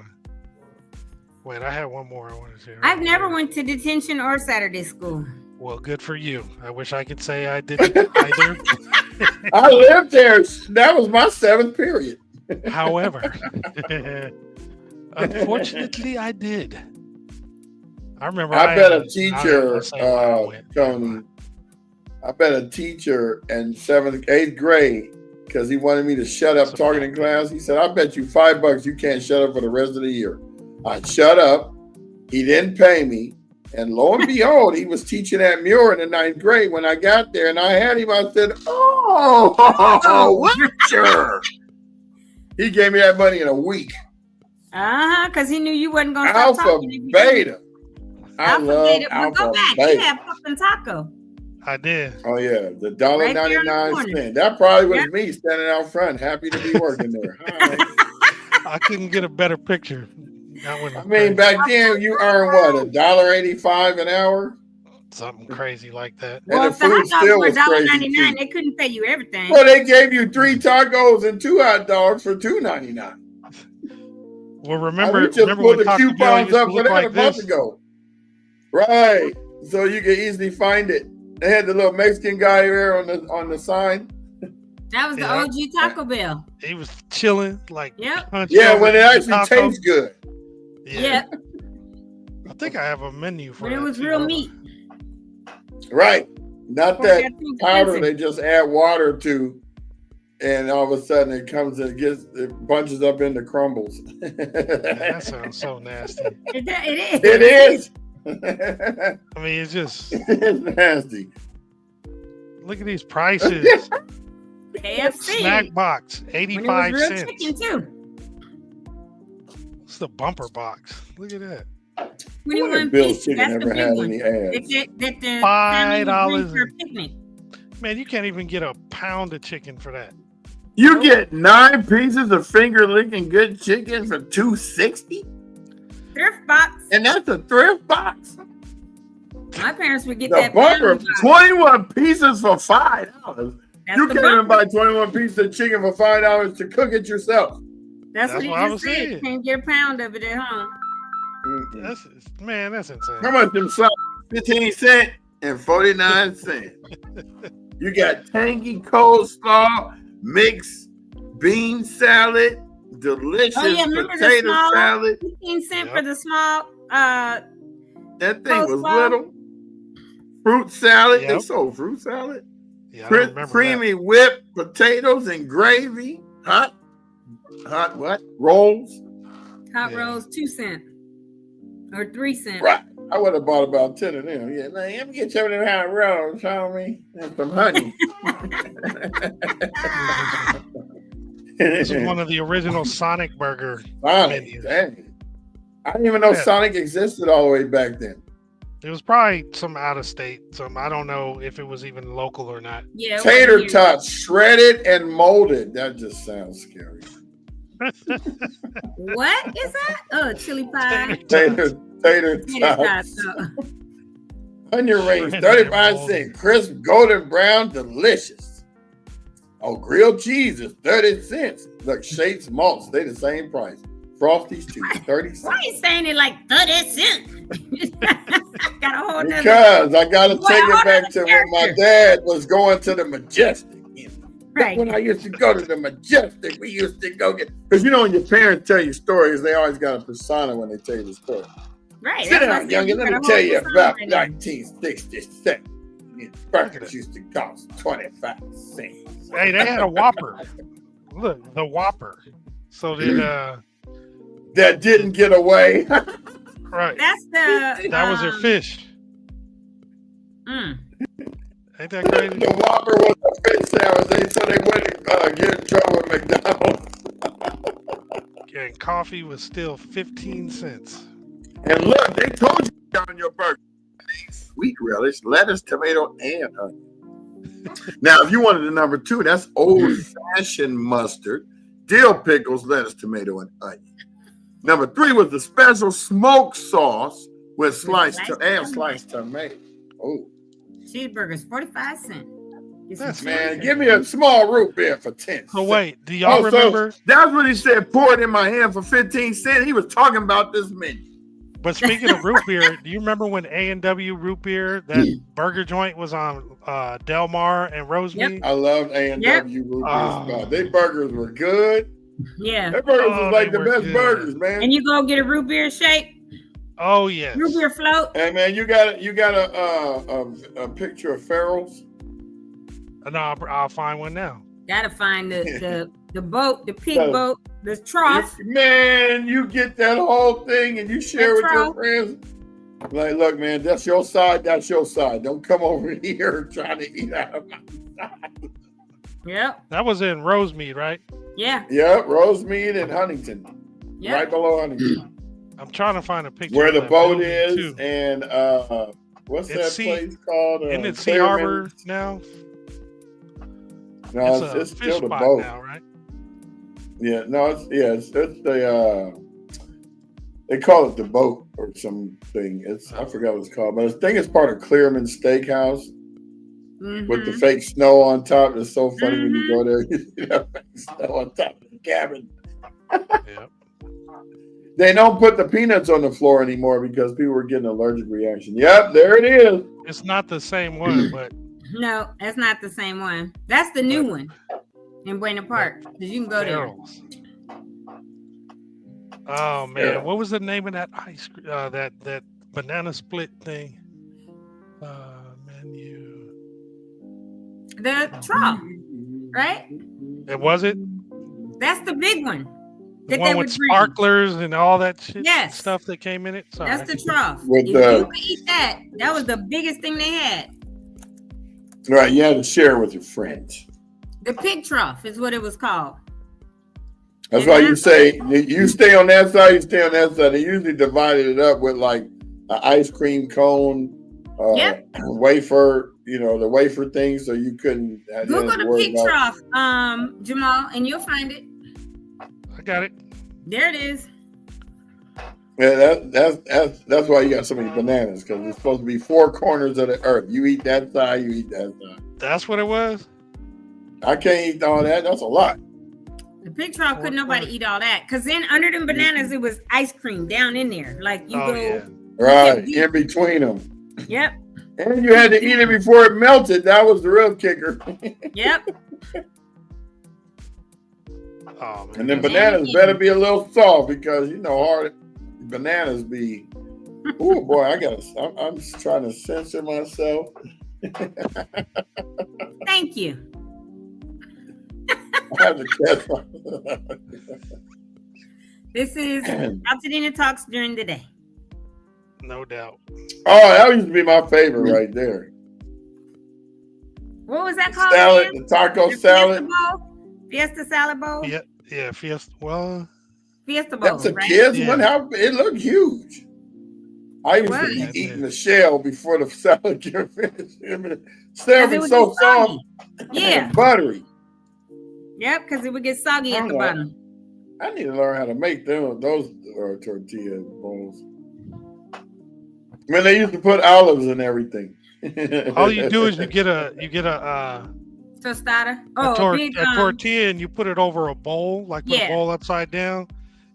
Speaker 2: Wait, I had one more I wanted to say.
Speaker 3: I've never went to detention or Saturday school.
Speaker 2: Well, good for you. I wish I could say I didn't either.
Speaker 1: I lived there. That was my 7th period.
Speaker 2: However, unfortunately, I did. I remember.
Speaker 1: I bet a
Speaker 2: I
Speaker 1: teacher,
Speaker 2: didn't say where I went.
Speaker 1: Tony. I bet a teacher in 8th grade, because he wanted me to shut up talking in class. He said, "I bet you $5 you can't shut up for the rest of the year." I shut up. He didn't pay me. And lo and behold, he was teaching at Muir in the 9th grade. When I got there and I had him, I said, "Oh, Witcher." He gave me that money in a week.
Speaker 3: Because he knew you wasn't going to stop
Speaker 1: Alpha
Speaker 3: talking.
Speaker 1: Beta. I
Speaker 3: Alpha
Speaker 1: love
Speaker 3: Beta. Well,
Speaker 1: Alpha
Speaker 3: go back.
Speaker 1: Beta.
Speaker 3: You had Pumpkin Taco.
Speaker 2: I did.
Speaker 1: Oh yeah, the
Speaker 3: Right there in the
Speaker 1: $1.99
Speaker 3: corner.
Speaker 1: cent. That probably was
Speaker 3: Yep.
Speaker 1: me standing out front, happy to be working there. Hi.
Speaker 2: I couldn't get a better picture. That was
Speaker 1: I mean, back then you earned what, $1.85 an hour,
Speaker 2: something crazy like that.
Speaker 1: and
Speaker 3: Well,
Speaker 1: the
Speaker 3: if the hot
Speaker 1: food
Speaker 3: dogs
Speaker 1: still
Speaker 3: were
Speaker 1: was crazy
Speaker 3: $1.99,
Speaker 1: cheap.
Speaker 3: they couldn't pay you everything.
Speaker 1: Well, they gave you 3 tacos and 2 hot dogs for $2.99.
Speaker 2: Well,
Speaker 1: We
Speaker 2: remember
Speaker 1: just
Speaker 2: when
Speaker 1: pulled the
Speaker 2: Taco Bell
Speaker 1: coupons
Speaker 2: used to
Speaker 1: up for
Speaker 2: look
Speaker 1: that a
Speaker 2: like
Speaker 1: month
Speaker 2: this?
Speaker 1: ago. Right, so you can easily find it. They had the little Mexican guy there on the sign.
Speaker 3: That was the
Speaker 2: Yeah.
Speaker 3: OG Taco Bell.
Speaker 2: He was chilling, like
Speaker 3: Yep.
Speaker 2: hunched
Speaker 1: Yeah,
Speaker 2: over
Speaker 1: when it
Speaker 2: eating
Speaker 1: actually
Speaker 2: taco.
Speaker 1: tastes good.
Speaker 3: Yeah.
Speaker 2: I think I have a menu for
Speaker 3: When it
Speaker 2: that,
Speaker 3: was
Speaker 2: too.
Speaker 3: real meat.
Speaker 1: Right, not
Speaker 3: Before it
Speaker 1: that
Speaker 3: got too
Speaker 1: powder
Speaker 3: expensive.
Speaker 1: they just add water to, and all of a sudden it bunches up into crumbles.
Speaker 2: Man, that sounds so nasty.
Speaker 3: It is.
Speaker 1: It is.
Speaker 2: I mean, it's just
Speaker 1: It's nasty.
Speaker 2: look at these prices.
Speaker 3: KFC.
Speaker 2: Snack box,
Speaker 3: When it was
Speaker 2: 85
Speaker 3: real
Speaker 2: cents.
Speaker 3: chicken too.
Speaker 2: It's the bumper box. Look at that.
Speaker 1: I wonder
Speaker 3: 21
Speaker 1: if Bill's
Speaker 3: pieces.
Speaker 1: Chicken
Speaker 3: That's the
Speaker 1: ever
Speaker 3: big
Speaker 1: had
Speaker 3: one.
Speaker 1: any
Speaker 3: That
Speaker 1: ads.
Speaker 3: the
Speaker 2: $5
Speaker 3: family would bring for a picnic.
Speaker 2: Man, you can't even get a pound of chicken for that.
Speaker 1: You get 9 pieces of finger licking good chicken for $2.60,
Speaker 3: Thrift box.
Speaker 1: and that's a thrift box.
Speaker 3: My parents would get
Speaker 1: The
Speaker 3: that
Speaker 1: bumper,
Speaker 3: family box.
Speaker 1: 21 pieces for $5.
Speaker 3: That's
Speaker 1: You
Speaker 3: the
Speaker 1: can't even
Speaker 3: bumper.
Speaker 1: buy 21 pieces of chicken for $5 to cook it yourself.
Speaker 3: That's what
Speaker 2: That's
Speaker 3: he
Speaker 2: what I
Speaker 3: just
Speaker 2: was
Speaker 3: said.
Speaker 2: saying.
Speaker 3: Can't get a pound of it at home.
Speaker 1: Mm-mm.
Speaker 2: That's insane.
Speaker 1: How much them socks? 15 cents and 49 cents. You got tangy coleslaw, mixed bean salad, delicious
Speaker 3: Oh yeah, remember the
Speaker 1: potato
Speaker 3: small
Speaker 1: salad.
Speaker 3: 15 cent
Speaker 2: Yep.
Speaker 3: for the small
Speaker 1: That thing was
Speaker 3: coleslaw.
Speaker 1: little. Fruit salad. They
Speaker 2: Yep.
Speaker 1: sold fruit salad.
Speaker 2: Yeah, I don't remember
Speaker 1: Creamy whipped potatoes and gravy. Hot what? Rolls.
Speaker 3: hot
Speaker 2: Yeah.
Speaker 3: rolls 2 cents or 3 cents.
Speaker 1: Right. I would have bought about 10 of them. Yeah, let me get some of them hot rolls, tell me. And some honey.
Speaker 2: This is one of the original Sonic Burger
Speaker 1: Sonic.
Speaker 2: menus.
Speaker 1: Dang. I didn't even know
Speaker 2: Yeah.
Speaker 1: Sonic existed all the way back then.
Speaker 2: It was probably some out of state. Some I don't know if it was even local or not.
Speaker 3: Yeah. it
Speaker 1: Tater
Speaker 3: wasn't here.
Speaker 1: tots, shredded and molded. That just sounds scary.
Speaker 3: What is that? Oh, chili pie.
Speaker 1: Tater
Speaker 3: Tater
Speaker 1: tots.
Speaker 3: tots. Oh.
Speaker 1: Onion rings,
Speaker 2: Shredded
Speaker 1: 35
Speaker 2: and molded.
Speaker 1: cents. Crisp, golden brown, delicious. Oh, grilled cheese is 30 cents. Look, Shakes malts, they the same price. Frosties too, 30
Speaker 3: Why
Speaker 1: cents.
Speaker 3: are you saying it like 30 cents? Got a whole nother.
Speaker 1: Because I gotta
Speaker 3: Boy,
Speaker 1: take
Speaker 3: hold
Speaker 1: it back
Speaker 3: on,
Speaker 1: to when my
Speaker 3: character.
Speaker 1: dad was going to the Majestic.
Speaker 3: Right.
Speaker 1: When I used to go to the Majestic, we used to go get, because you know when your parents tell you stories, they always got a persona when they tell you the story.
Speaker 3: Right.
Speaker 1: Sit
Speaker 3: that's why I
Speaker 1: down,
Speaker 3: said
Speaker 1: youngin', let
Speaker 3: got
Speaker 1: me
Speaker 3: a
Speaker 1: tell
Speaker 3: whole
Speaker 1: you
Speaker 3: persona
Speaker 1: about
Speaker 3: right now.
Speaker 1: 1967. These burgers used to cost 25 cents.
Speaker 2: Hey, they had a Whopper. Look, the Whopper. So did
Speaker 1: That didn't get away.
Speaker 2: right.
Speaker 3: That's the.
Speaker 2: That was their fish.
Speaker 3: Mm.
Speaker 2: Ain't that crazy?
Speaker 1: The Whopper was a fish sandwich, so they wouldn't get in trouble with McDonald's.
Speaker 2: And coffee was still 15 cents.
Speaker 1: And look, they told you on your burger. Sweet relish, lettuce, tomato, and onion. Now, if you wanted the number 2, that's old-fashioned mustard, dill pickles, lettuce, tomato, and onion. Number 3 was the special smoked sauce with sliced tomato. Oh,
Speaker 3: Cheeseburgers, 45 cents. Get some
Speaker 2: That's
Speaker 3: cheese.
Speaker 1: man, give me a small root beer for 10
Speaker 2: So
Speaker 1: cents.
Speaker 2: wait, do y'all remember?
Speaker 1: So that's what he said, pour it in my hand for 15 cents. He was talking about this menu.
Speaker 2: But speaking of root beer, do you remember when A&W root beer, that burger joint was on Del Mar and Rosemead?
Speaker 1: I loved A&W root beer spot. They burgers were good.
Speaker 3: Yeah.
Speaker 1: Their burgers
Speaker 2: Oh,
Speaker 1: was like
Speaker 2: they
Speaker 1: the
Speaker 2: were
Speaker 1: best
Speaker 2: good.
Speaker 1: burgers, man.
Speaker 3: And you go get a root beer shake.
Speaker 2: Oh yes.
Speaker 3: Root beer float.
Speaker 1: Hey man, you got a picture of Farrell's?
Speaker 2: No, I'll find one now.
Speaker 3: Gotta find the boat, the pig
Speaker 1: So,
Speaker 3: boat, the trough.
Speaker 1: Man, you get that whole thing and you share with your friends. Like, look, man, that's your side. That's your side. Don't come over here trying to eat out of my side.
Speaker 3: Yep.
Speaker 2: That was in Rosemead, right?
Speaker 3: Yeah.
Speaker 1: Yep, Rosemead and Huntington.
Speaker 3: Yep.
Speaker 1: Right below Huntington.
Speaker 2: I'm trying to find a picture
Speaker 1: Where
Speaker 2: of
Speaker 1: the
Speaker 2: that
Speaker 1: boat
Speaker 2: building,
Speaker 1: is
Speaker 2: too.
Speaker 1: and what's
Speaker 2: It's
Speaker 1: that place called?
Speaker 2: Isn't it Sea
Speaker 1: Clearman?
Speaker 2: Harbor now?
Speaker 1: No,
Speaker 2: It's
Speaker 1: it's
Speaker 2: a
Speaker 1: still
Speaker 2: fish
Speaker 1: the
Speaker 2: spot
Speaker 1: boat.
Speaker 2: now, right?
Speaker 1: Yeah, no, it's the they call it the boat or something. I forgot what it's called, but I think it's part of Clearman Steakhouse with the fake snow on top. It's so funny when you go there. You see that fake snow on top of the cabin.
Speaker 2: Yep.
Speaker 1: They don't put the peanuts on the floor anymore because people were getting an allergic reaction. Yep, there it is.
Speaker 2: It's not the same one, but
Speaker 3: no, that's not the same one. That's the new one in Buena Park. Because you can go
Speaker 2: Farrell's. Oh man, what was the name of that ice cream? That banana split thing? Menu.
Speaker 3: there. The trough, right?
Speaker 2: It was it?
Speaker 3: That's the big one.
Speaker 2: The one with sparklers and all that shit stuff that came in it. Sorry.
Speaker 3: That's the trough.
Speaker 1: With
Speaker 3: if you could eat that, that was the biggest thing they had.
Speaker 1: Right, you had to share with your friends.
Speaker 3: The pig trough is what it was called.
Speaker 1: That's why you say you stay on that side, you stay on that side. They usually divided it up with like an ice cream cone, wafer, the wafer thing, so you couldn't.
Speaker 3: Google the pig trough, Jamal, and you'll find it.
Speaker 2: I got it.
Speaker 3: There it is.
Speaker 1: Yeah, that's why you got so many bananas, because it's supposed to be four corners of the earth. You eat that side, you eat that side.
Speaker 2: That's what it was?
Speaker 1: I can't eat all that. That's a lot.
Speaker 3: The pig trough couldn't nobody eat all that, because then under them bananas it was ice cream down in there, like you go.
Speaker 1: Yeah. Right, in between them.
Speaker 3: Yep.
Speaker 1: And you had to eat it before it melted. That was the real kicker.
Speaker 3: Yep.
Speaker 2: Oh, man.
Speaker 1: And then bananas better be a little soft, because hard bananas be. Oh boy, I'm just trying to censor myself.
Speaker 3: Thank you.
Speaker 1: I have to catch myself.
Speaker 3: This is Altadena Talks during the day.
Speaker 2: No doubt.
Speaker 1: Oh, that used to be my favorite right there.
Speaker 3: What was that called?
Speaker 1: Salad, the taco salad.
Speaker 3: Fiesta salad bowl.
Speaker 2: Yeah, Fiesta. Well,
Speaker 3: Fiesta bowl.
Speaker 1: That's a
Speaker 3: right?
Speaker 1: kid's one. How it looked huge. I used to be eating the shell before the salad get finished. Salad was so soft, and buttery.
Speaker 3: Yep, because it would get soggy at the bottom.
Speaker 1: I need to learn how to make those tortilla bowls. They used to put olives in everything.
Speaker 2: All you do is you get a
Speaker 3: tostada.
Speaker 2: A tortilla, and you put it over a bowl, like put a bowl upside down,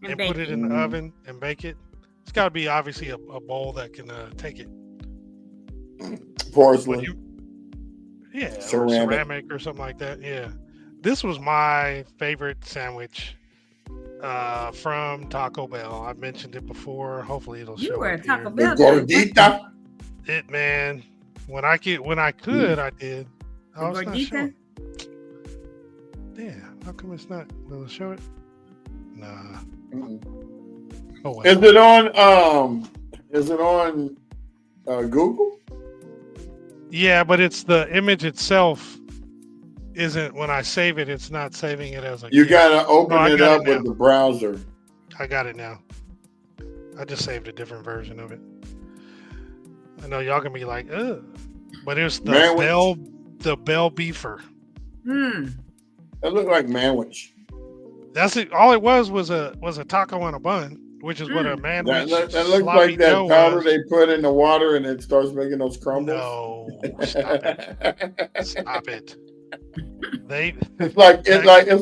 Speaker 2: and put it in the oven and bake it. It's got to be obviously a bowl that can take it.
Speaker 1: Porcelain.
Speaker 2: Ceramic or something like that. Yeah. This was my favorite sandwich from Taco Bell. I've mentioned it before. Hopefully it'll show.
Speaker 3: You were a Taco
Speaker 1: Bell.
Speaker 3: Gordita.
Speaker 2: It, man. When I could, I did. Oh, it's not showing. Yeah. How come it's not? Will it show it? Nah. Oh, well.
Speaker 1: Is it on Google?
Speaker 2: Yeah, but it's the image itself. Isn't when I save it, it's not saving it as a.
Speaker 1: You gotta open it up with the browser.
Speaker 2: I got it now. I just saved a different version of it. I know y'all gonna be like, ugh, but it's the Bell Beefer.
Speaker 1: That looked like manwich.
Speaker 2: That's it. All it was a taco and a bun, which is what a manwich.
Speaker 1: That looks like that powder they put in the water and it starts making those crumbles.
Speaker 2: No, stop it! Stop it!
Speaker 1: It's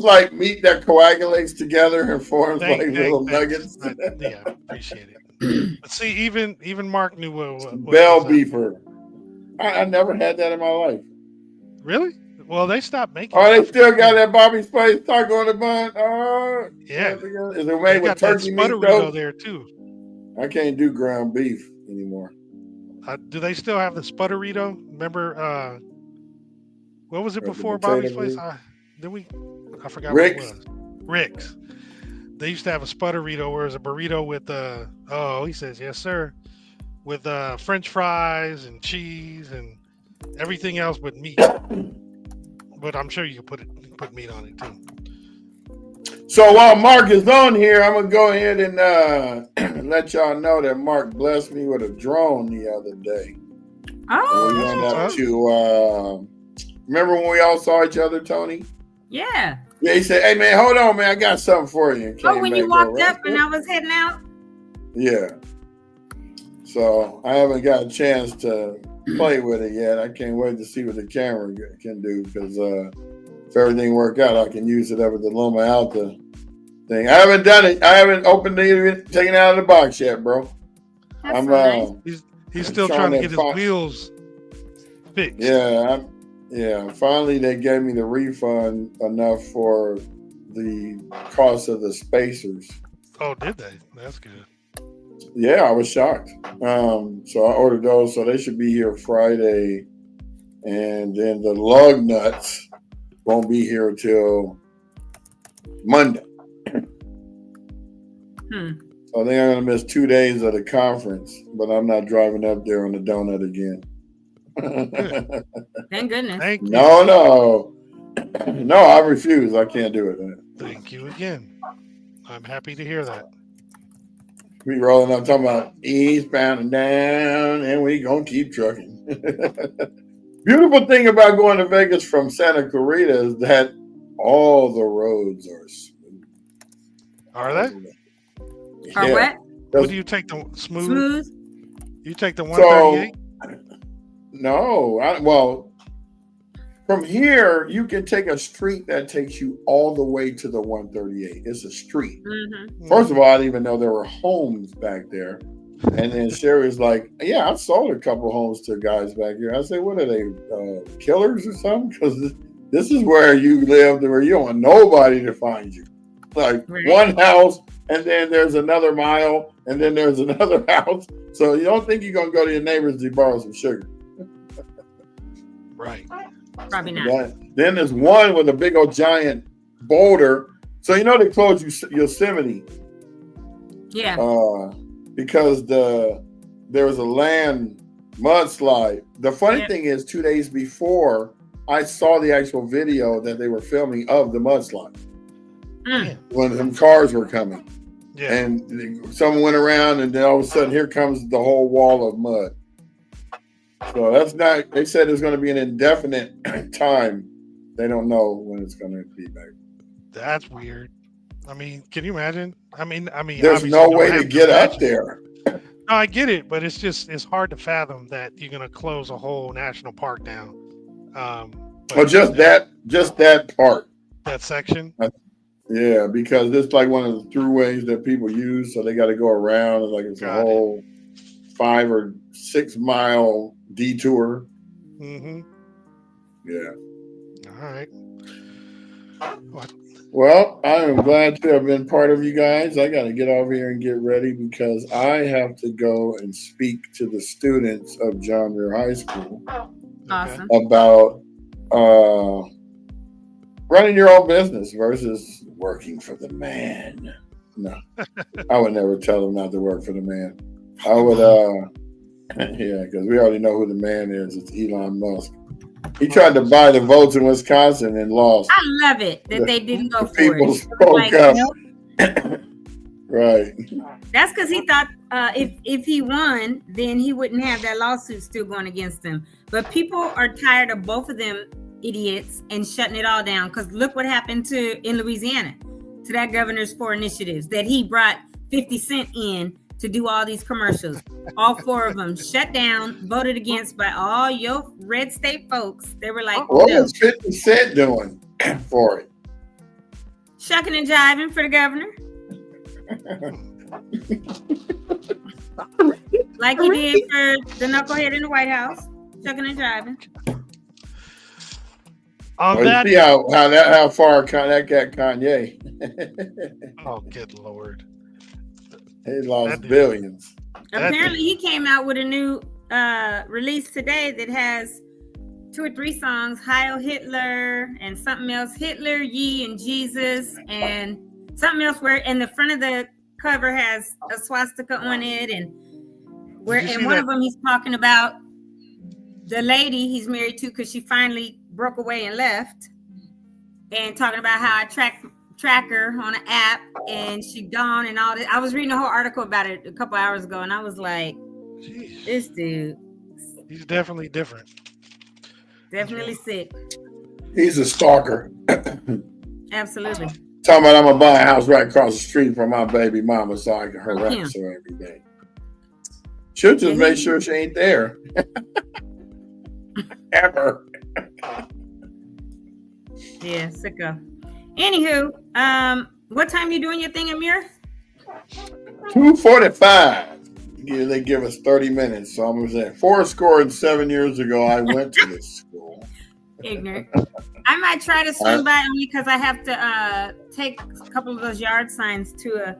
Speaker 1: like meat that coagulates together and forms little nuggets.
Speaker 2: Yeah, appreciate it. But see, even Mark knew what
Speaker 1: Bell Beefer. I never had that in my life.
Speaker 2: Really? Well, they stopped making.
Speaker 1: Oh, they still got that Bobby's Place taco on the bun. Oh,
Speaker 2: yeah.
Speaker 1: Is it made with turkey meat
Speaker 2: though? There too.
Speaker 1: I can't do ground beef anymore.
Speaker 2: Do they still have the Sputterito? Remember, what was it
Speaker 1: The
Speaker 2: before
Speaker 1: potato
Speaker 2: Bobby's place?
Speaker 1: beef?
Speaker 2: I forgot
Speaker 1: Rick's?
Speaker 2: what it was. Rick's. They used to have a Sputterito where it was a burrito with he says yes sir, with French fries and cheese and everything else but meat. But I'm sure you can put meat on it too.
Speaker 1: So while Mark is on here, I'm gonna go ahead and let y'all know that Mark blessed me with a drone the other day.
Speaker 3: Oh,
Speaker 1: We went up to remember when we all saw each other, Tony?
Speaker 3: yeah.
Speaker 1: Yeah, he said, "Hey man, hold on, man, I got something for you."
Speaker 3: Oh, when you walked up and I was heading out.
Speaker 1: Yeah. So I haven't got a chance to play with it yet. I can't wait to see what the camera can do because if everything works out, I can use it up at the Loma Alta thing. I haven't done it. I haven't opened it, taken it out of the box yet, bro.
Speaker 3: That's
Speaker 1: I'm
Speaker 3: so nice.
Speaker 2: He's still trying to get his wheels fixed.
Speaker 1: Yeah. Finally, they gave me the refund enough for the cost of the spacers.
Speaker 2: Oh, did they? That's good.
Speaker 1: Yeah, I was shocked. So I ordered those, so they should be here Friday, and then the lug nuts won't be here till Monday. So I think I'm gonna miss 2 days of the conference, but I'm not driving up there on the donut again.
Speaker 3: Thank goodness.
Speaker 2: Thank you.
Speaker 1: No, I refuse. I can't do it.
Speaker 2: Thank you again. I'm happy to hear that.
Speaker 1: We rolling up talking about eastbound and down, and we gonna keep trucking. Beautiful thing about going to Vegas from Santa Clarita is that all the roads are smooth.
Speaker 2: Are they?
Speaker 3: Or what?
Speaker 2: What do you take the smooth? You take the 138?
Speaker 1: No, from here you can take a street that takes you all the way to the 138. It's a street.
Speaker 3: Mm-hmm.
Speaker 1: First of all, I didn't even know there were homes back there. And then Sherry's like, "Yeah, I sold a couple homes to guys back here." I said, "What are they, killers or something?" Because this is where you lived, where you don't want nobody to find you. Like one house, and then there's another mile, and then there's another house. So you don't think you're gonna go to your neighbors to borrow some sugar.
Speaker 2: Right.
Speaker 3: Probably not.
Speaker 1: Then there's one with a big old giant boulder. So you know they closed Yosemite.
Speaker 3: Yeah.
Speaker 1: Because there was a land mudslide. The funny thing is, 2 days before, I saw the actual video that they were filming of the mudslide when some cars were coming. Yeah. And someone went around, and then all of a sudden, here comes the whole wall of mud. So that's not. They said it's going to be an indefinite time. They don't know when it's going to be back.
Speaker 2: That's weird. I mean, can you imagine? I mean,
Speaker 1: there's no way to get up there.
Speaker 2: No, I get it, but it's hard to fathom that you're going to close a whole national park down.
Speaker 1: Just that part.
Speaker 2: That section.
Speaker 1: Yeah, because it's like one of the throughways that people use, so they got to go around. It's like it's a whole 5 or 6 mile detour.
Speaker 2: Mm-hmm.
Speaker 1: Yeah.
Speaker 2: All right. What?
Speaker 1: Well, I am glad to have been part of you guys. I got to get over here and get ready because I have to go and speak to the students of John Muir High School about running your own business versus working for the man. No, I would never tell them not to work for the man. I would, because we already know who the man is. It's Elon Musk. He tried to buy the votes in Wisconsin and lost.
Speaker 3: I love it that they didn't go for
Speaker 1: people
Speaker 3: it.
Speaker 1: Spoke up. Right.
Speaker 3: That's because he thought if he won, then he wouldn't have that lawsuit still going against him. But people are tired of both of them idiots and shutting it all down. Because look what happened in Louisiana to that governor's 4 initiatives that he brought 50 Cent in to do all these commercials. All 4 of them shut down, voted against by all your red state folks. They were like,
Speaker 1: what was 50 Cent doing for it?
Speaker 3: Shucking and jiving for the governor. Like he did for the knucklehead in the White House. Shucking and jiving.
Speaker 1: See how far that got Kanye.
Speaker 2: Oh, good Lord.
Speaker 1: He lost
Speaker 2: dude.
Speaker 1: billions.
Speaker 3: Apparently, he came out with a new release today that has 2 or 3 songs: Heil Hitler and something else, Hitler, Ye, and Jesus, and something else where in the front of the cover has a swastika on it, and where in one of them he's talking about the lady he's married to because she finally broke away and left, and talking about how I track her on an app and she gone and all this. I was reading a whole article about it a couple hours ago, and I was like,
Speaker 2: Jeez.
Speaker 3: this dude,
Speaker 2: He's definitely different.
Speaker 3: definitely sick.
Speaker 1: He's a stalker.
Speaker 3: Absolutely.
Speaker 1: Talking about I'm gonna buy a house right across the street from my baby mama so I can harass her every day. She'll just make sure she ain't there. Ever.
Speaker 3: Yeah, sicko. Anywho, what time you doing your thing, Amir?
Speaker 1: 2:45. Yeah, they give us 30 minutes. So I was at 7 years ago. I went to this school.
Speaker 3: Ignorant. I might try to swing by only because I have to take a couple of those yard signs to a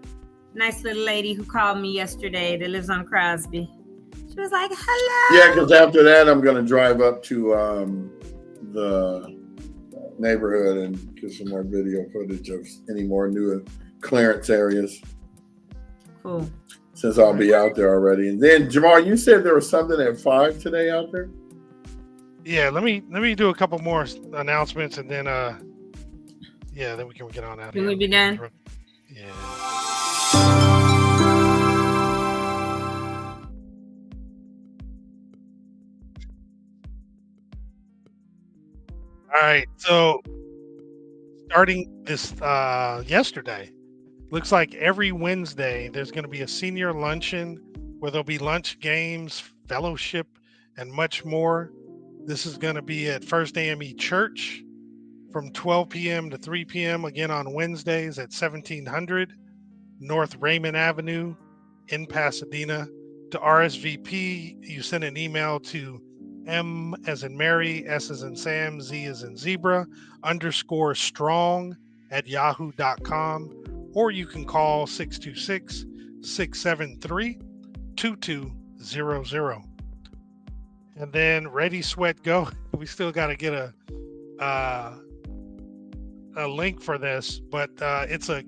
Speaker 3: nice little lady who called me yesterday that lives on Crosby. She was like, hello.
Speaker 1: Yeah, because after that, I'm going to drive up to the neighborhood and get some more video footage of any more new clearance areas.
Speaker 3: Cool.
Speaker 1: Since I'll be out there already. And then, Jamal, you said there was something at 5 today out there?
Speaker 2: Yeah, let me do a couple more announcements and then then we can get on out here.
Speaker 3: Can we be done?
Speaker 2: Yeah. All right, so starting this yesterday, looks like every Wednesday there's going to be a senior luncheon where there'll be lunch, games, fellowship, and much more. This is going to be at First AME Church from 12 p.m. to 3 p.m. again on Wednesdays at 1700 North Raymond Avenue in Pasadena. To RSVP, you send an email to M as in Mary, S as in Sam, Z as in Zebra, _strong at yahoo.com, or you can call 626-673-2200. And then Ready, Sweat, Go. We still got to get a link for this, but it's a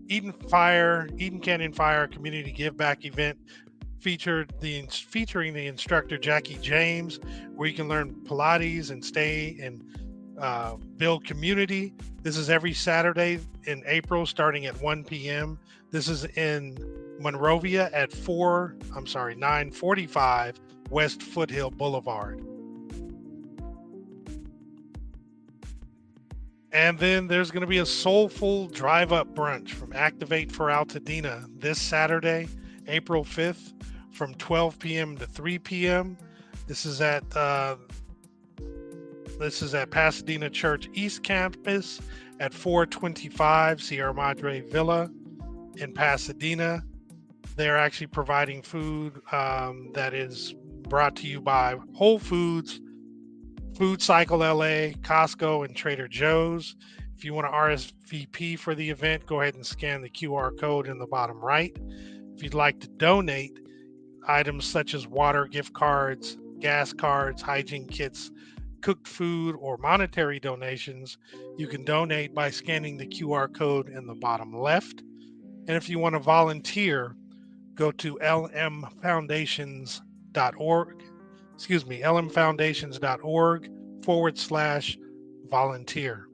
Speaker 2: Eden Canyon Fire community give back event featuring the instructor Jackie James, where you can learn Pilates and stay and build community. This is every Saturday in April starting at 1 p.m. This is in Monrovia at 945 West Foothill Boulevard. And then there's going to be a soulful drive-up brunch from Activate for Altadena this Saturday, April 5th, from 12 p.m. to 3 p.m. This is at Pasadena Church East Campus at 425 Sierra Madre Villa in Pasadena. They're actually providing food that is brought to you by Whole Foods, Food Cycle LA, Costco, and Trader Joe's. If you want to RSVP for the event, go ahead and scan the QR code in the bottom right. If you'd like to donate, items such as water, gift cards, gas cards, hygiene kits, cooked food, or monetary donations, you can donate by scanning the QR code in the bottom left. And if you want to volunteer, go to lmfoundations.org. lmfoundations.org/volunteer.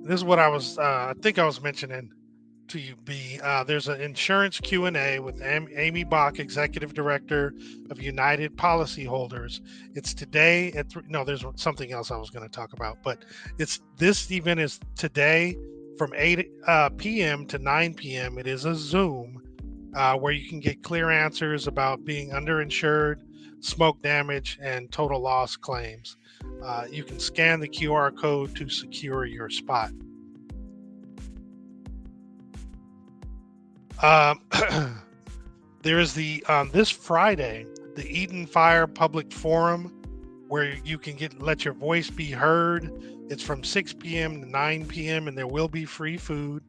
Speaker 2: This is what I think I was mentioning to you, B. There's an insurance Q&A with Amy Bach, Executive Director of United Policyholders. It's today at there's something else I was going to talk about, but this event is today from 8 p.m. to 9 p.m. It is a Zoom where you can get clear answers about being underinsured, smoke damage, and total loss claims. You can scan the QR code to secure your spot. There is this Friday, the Eden Fire Public Forum, where you can let your voice be heard. It's from 6 p.m. to 9 p.m. and there will be free food.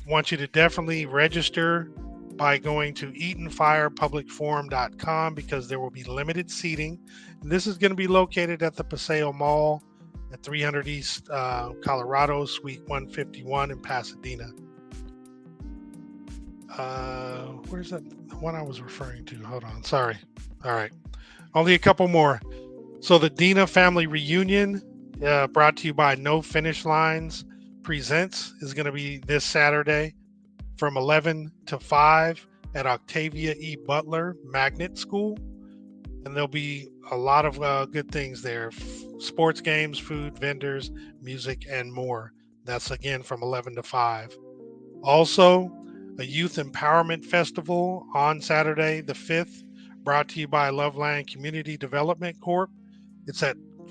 Speaker 2: want you to definitely register by going to EatonFirePublicForum.com because there will be limited seating. And this is going to be located at the Paseo Mall at 300 East Colorado, Suite 151 in Pasadena. Where's that one I was referring to? Hold on. Sorry. All right. Only a couple more. So the Dina Family Reunion, brought to you by No Finish Lines Presents, is going to be this Saturday from 11 to 5 at Octavia E. Butler Magnet School. And there'll be a lot of good things there. Sports games, food, vendors, music, and more. That's again from 11 to 5. Also, a youth empowerment festival on Saturday the 5th, brought to you by Loveland Community Development Corp. It's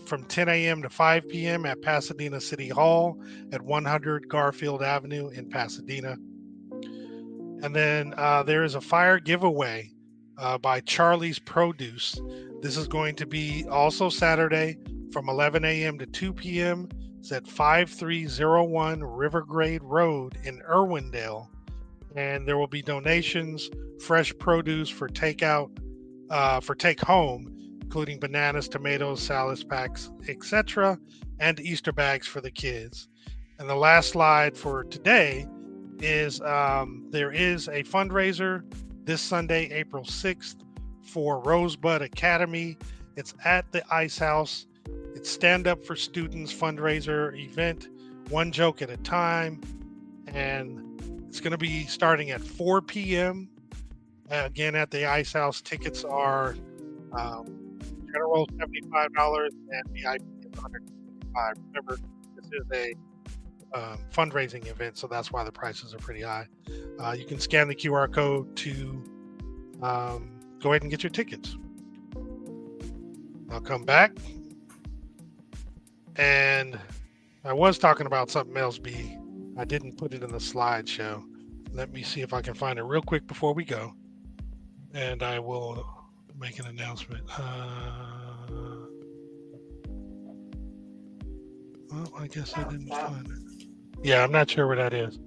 Speaker 2: from 10 a.m. to 5 p.m. at Pasadena City Hall at 100 Garfield Avenue in Pasadena. And then there is a fire giveaway by Charlie's Produce. This is going to be also Saturday from 11 a.m. to 2 p.m. It's at 5301 Rivergrade Road in Irwindale. And there will be donations, fresh produce for takeout, for take home, including bananas, tomatoes, salad packs, etc., and Easter bags for the kids. And the last slide for today is there is a fundraiser this Sunday, April 6th, for Rosebud Academy. It's at the Ice House. It's Stand Up for Students fundraiser event, one joke at a time. And it's going to be starting at 4 p.m. Again, at the Ice House. Tickets are general $75 and VIP $125. Remember, this is a fundraising event, so that's why the prices are pretty high. You can scan the QR code to go ahead and get your tickets. I'll come back, and I was talking about something else, B. I didn't put it in the slideshow. Let me see if I can find it real quick before we go, and I will make an announcement. Well, I guess I didn't find it. Yeah, I'm not sure where that is.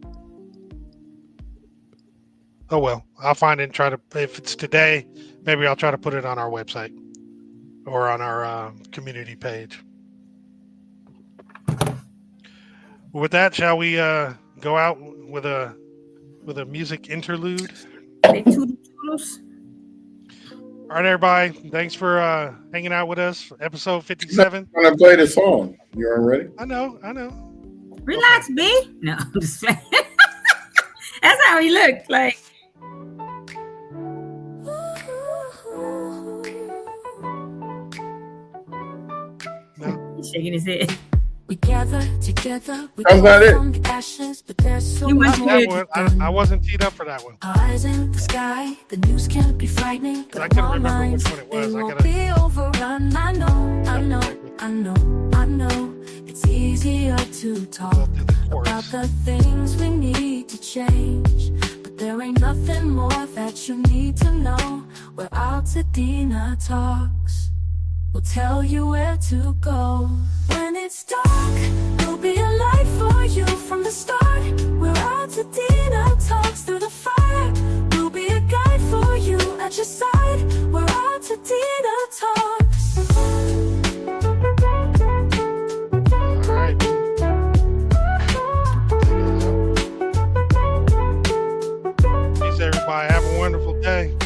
Speaker 2: Oh well, I'll find it and try to, if it's today, maybe I'll try to put it on our website or on our community page. With that, shall we go out with a music interlude? All right, everybody. Thanks for hanging out with us. Episode 57.
Speaker 1: I'm gonna play the song. You all ready?
Speaker 2: I know.
Speaker 3: Relax, okay. B. No, I'm just playing. That's how he looked like.
Speaker 2: No.
Speaker 3: He's shaking his head.
Speaker 4: We gather together. We
Speaker 1: How's that it?
Speaker 4: the ashes, but there's so
Speaker 3: You
Speaker 4: much
Speaker 3: went
Speaker 4: more.
Speaker 2: I wasn't teed up for that one.
Speaker 4: Eyes in the sky, the news can be frightening.
Speaker 2: I couldn't remember which one it was.
Speaker 4: It won't be overrun. I know. It's easier to talk about the things we need to change, but there ain't nothing more that you need to know. Where Altadena talks, we'll tell you where to go. When it's dark, there'll be a light for you from the start. Where Altadena talks through the fire, we'll be a guide for you at your side. Where Altadena talks.
Speaker 2: All right. Peace, everybody. Have a wonderful day.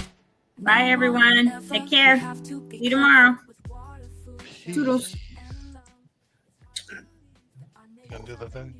Speaker 3: Bye, everyone. Take care. See you tomorrow.
Speaker 2: Peace.
Speaker 3: Toodles.
Speaker 2: You gonna do the thing?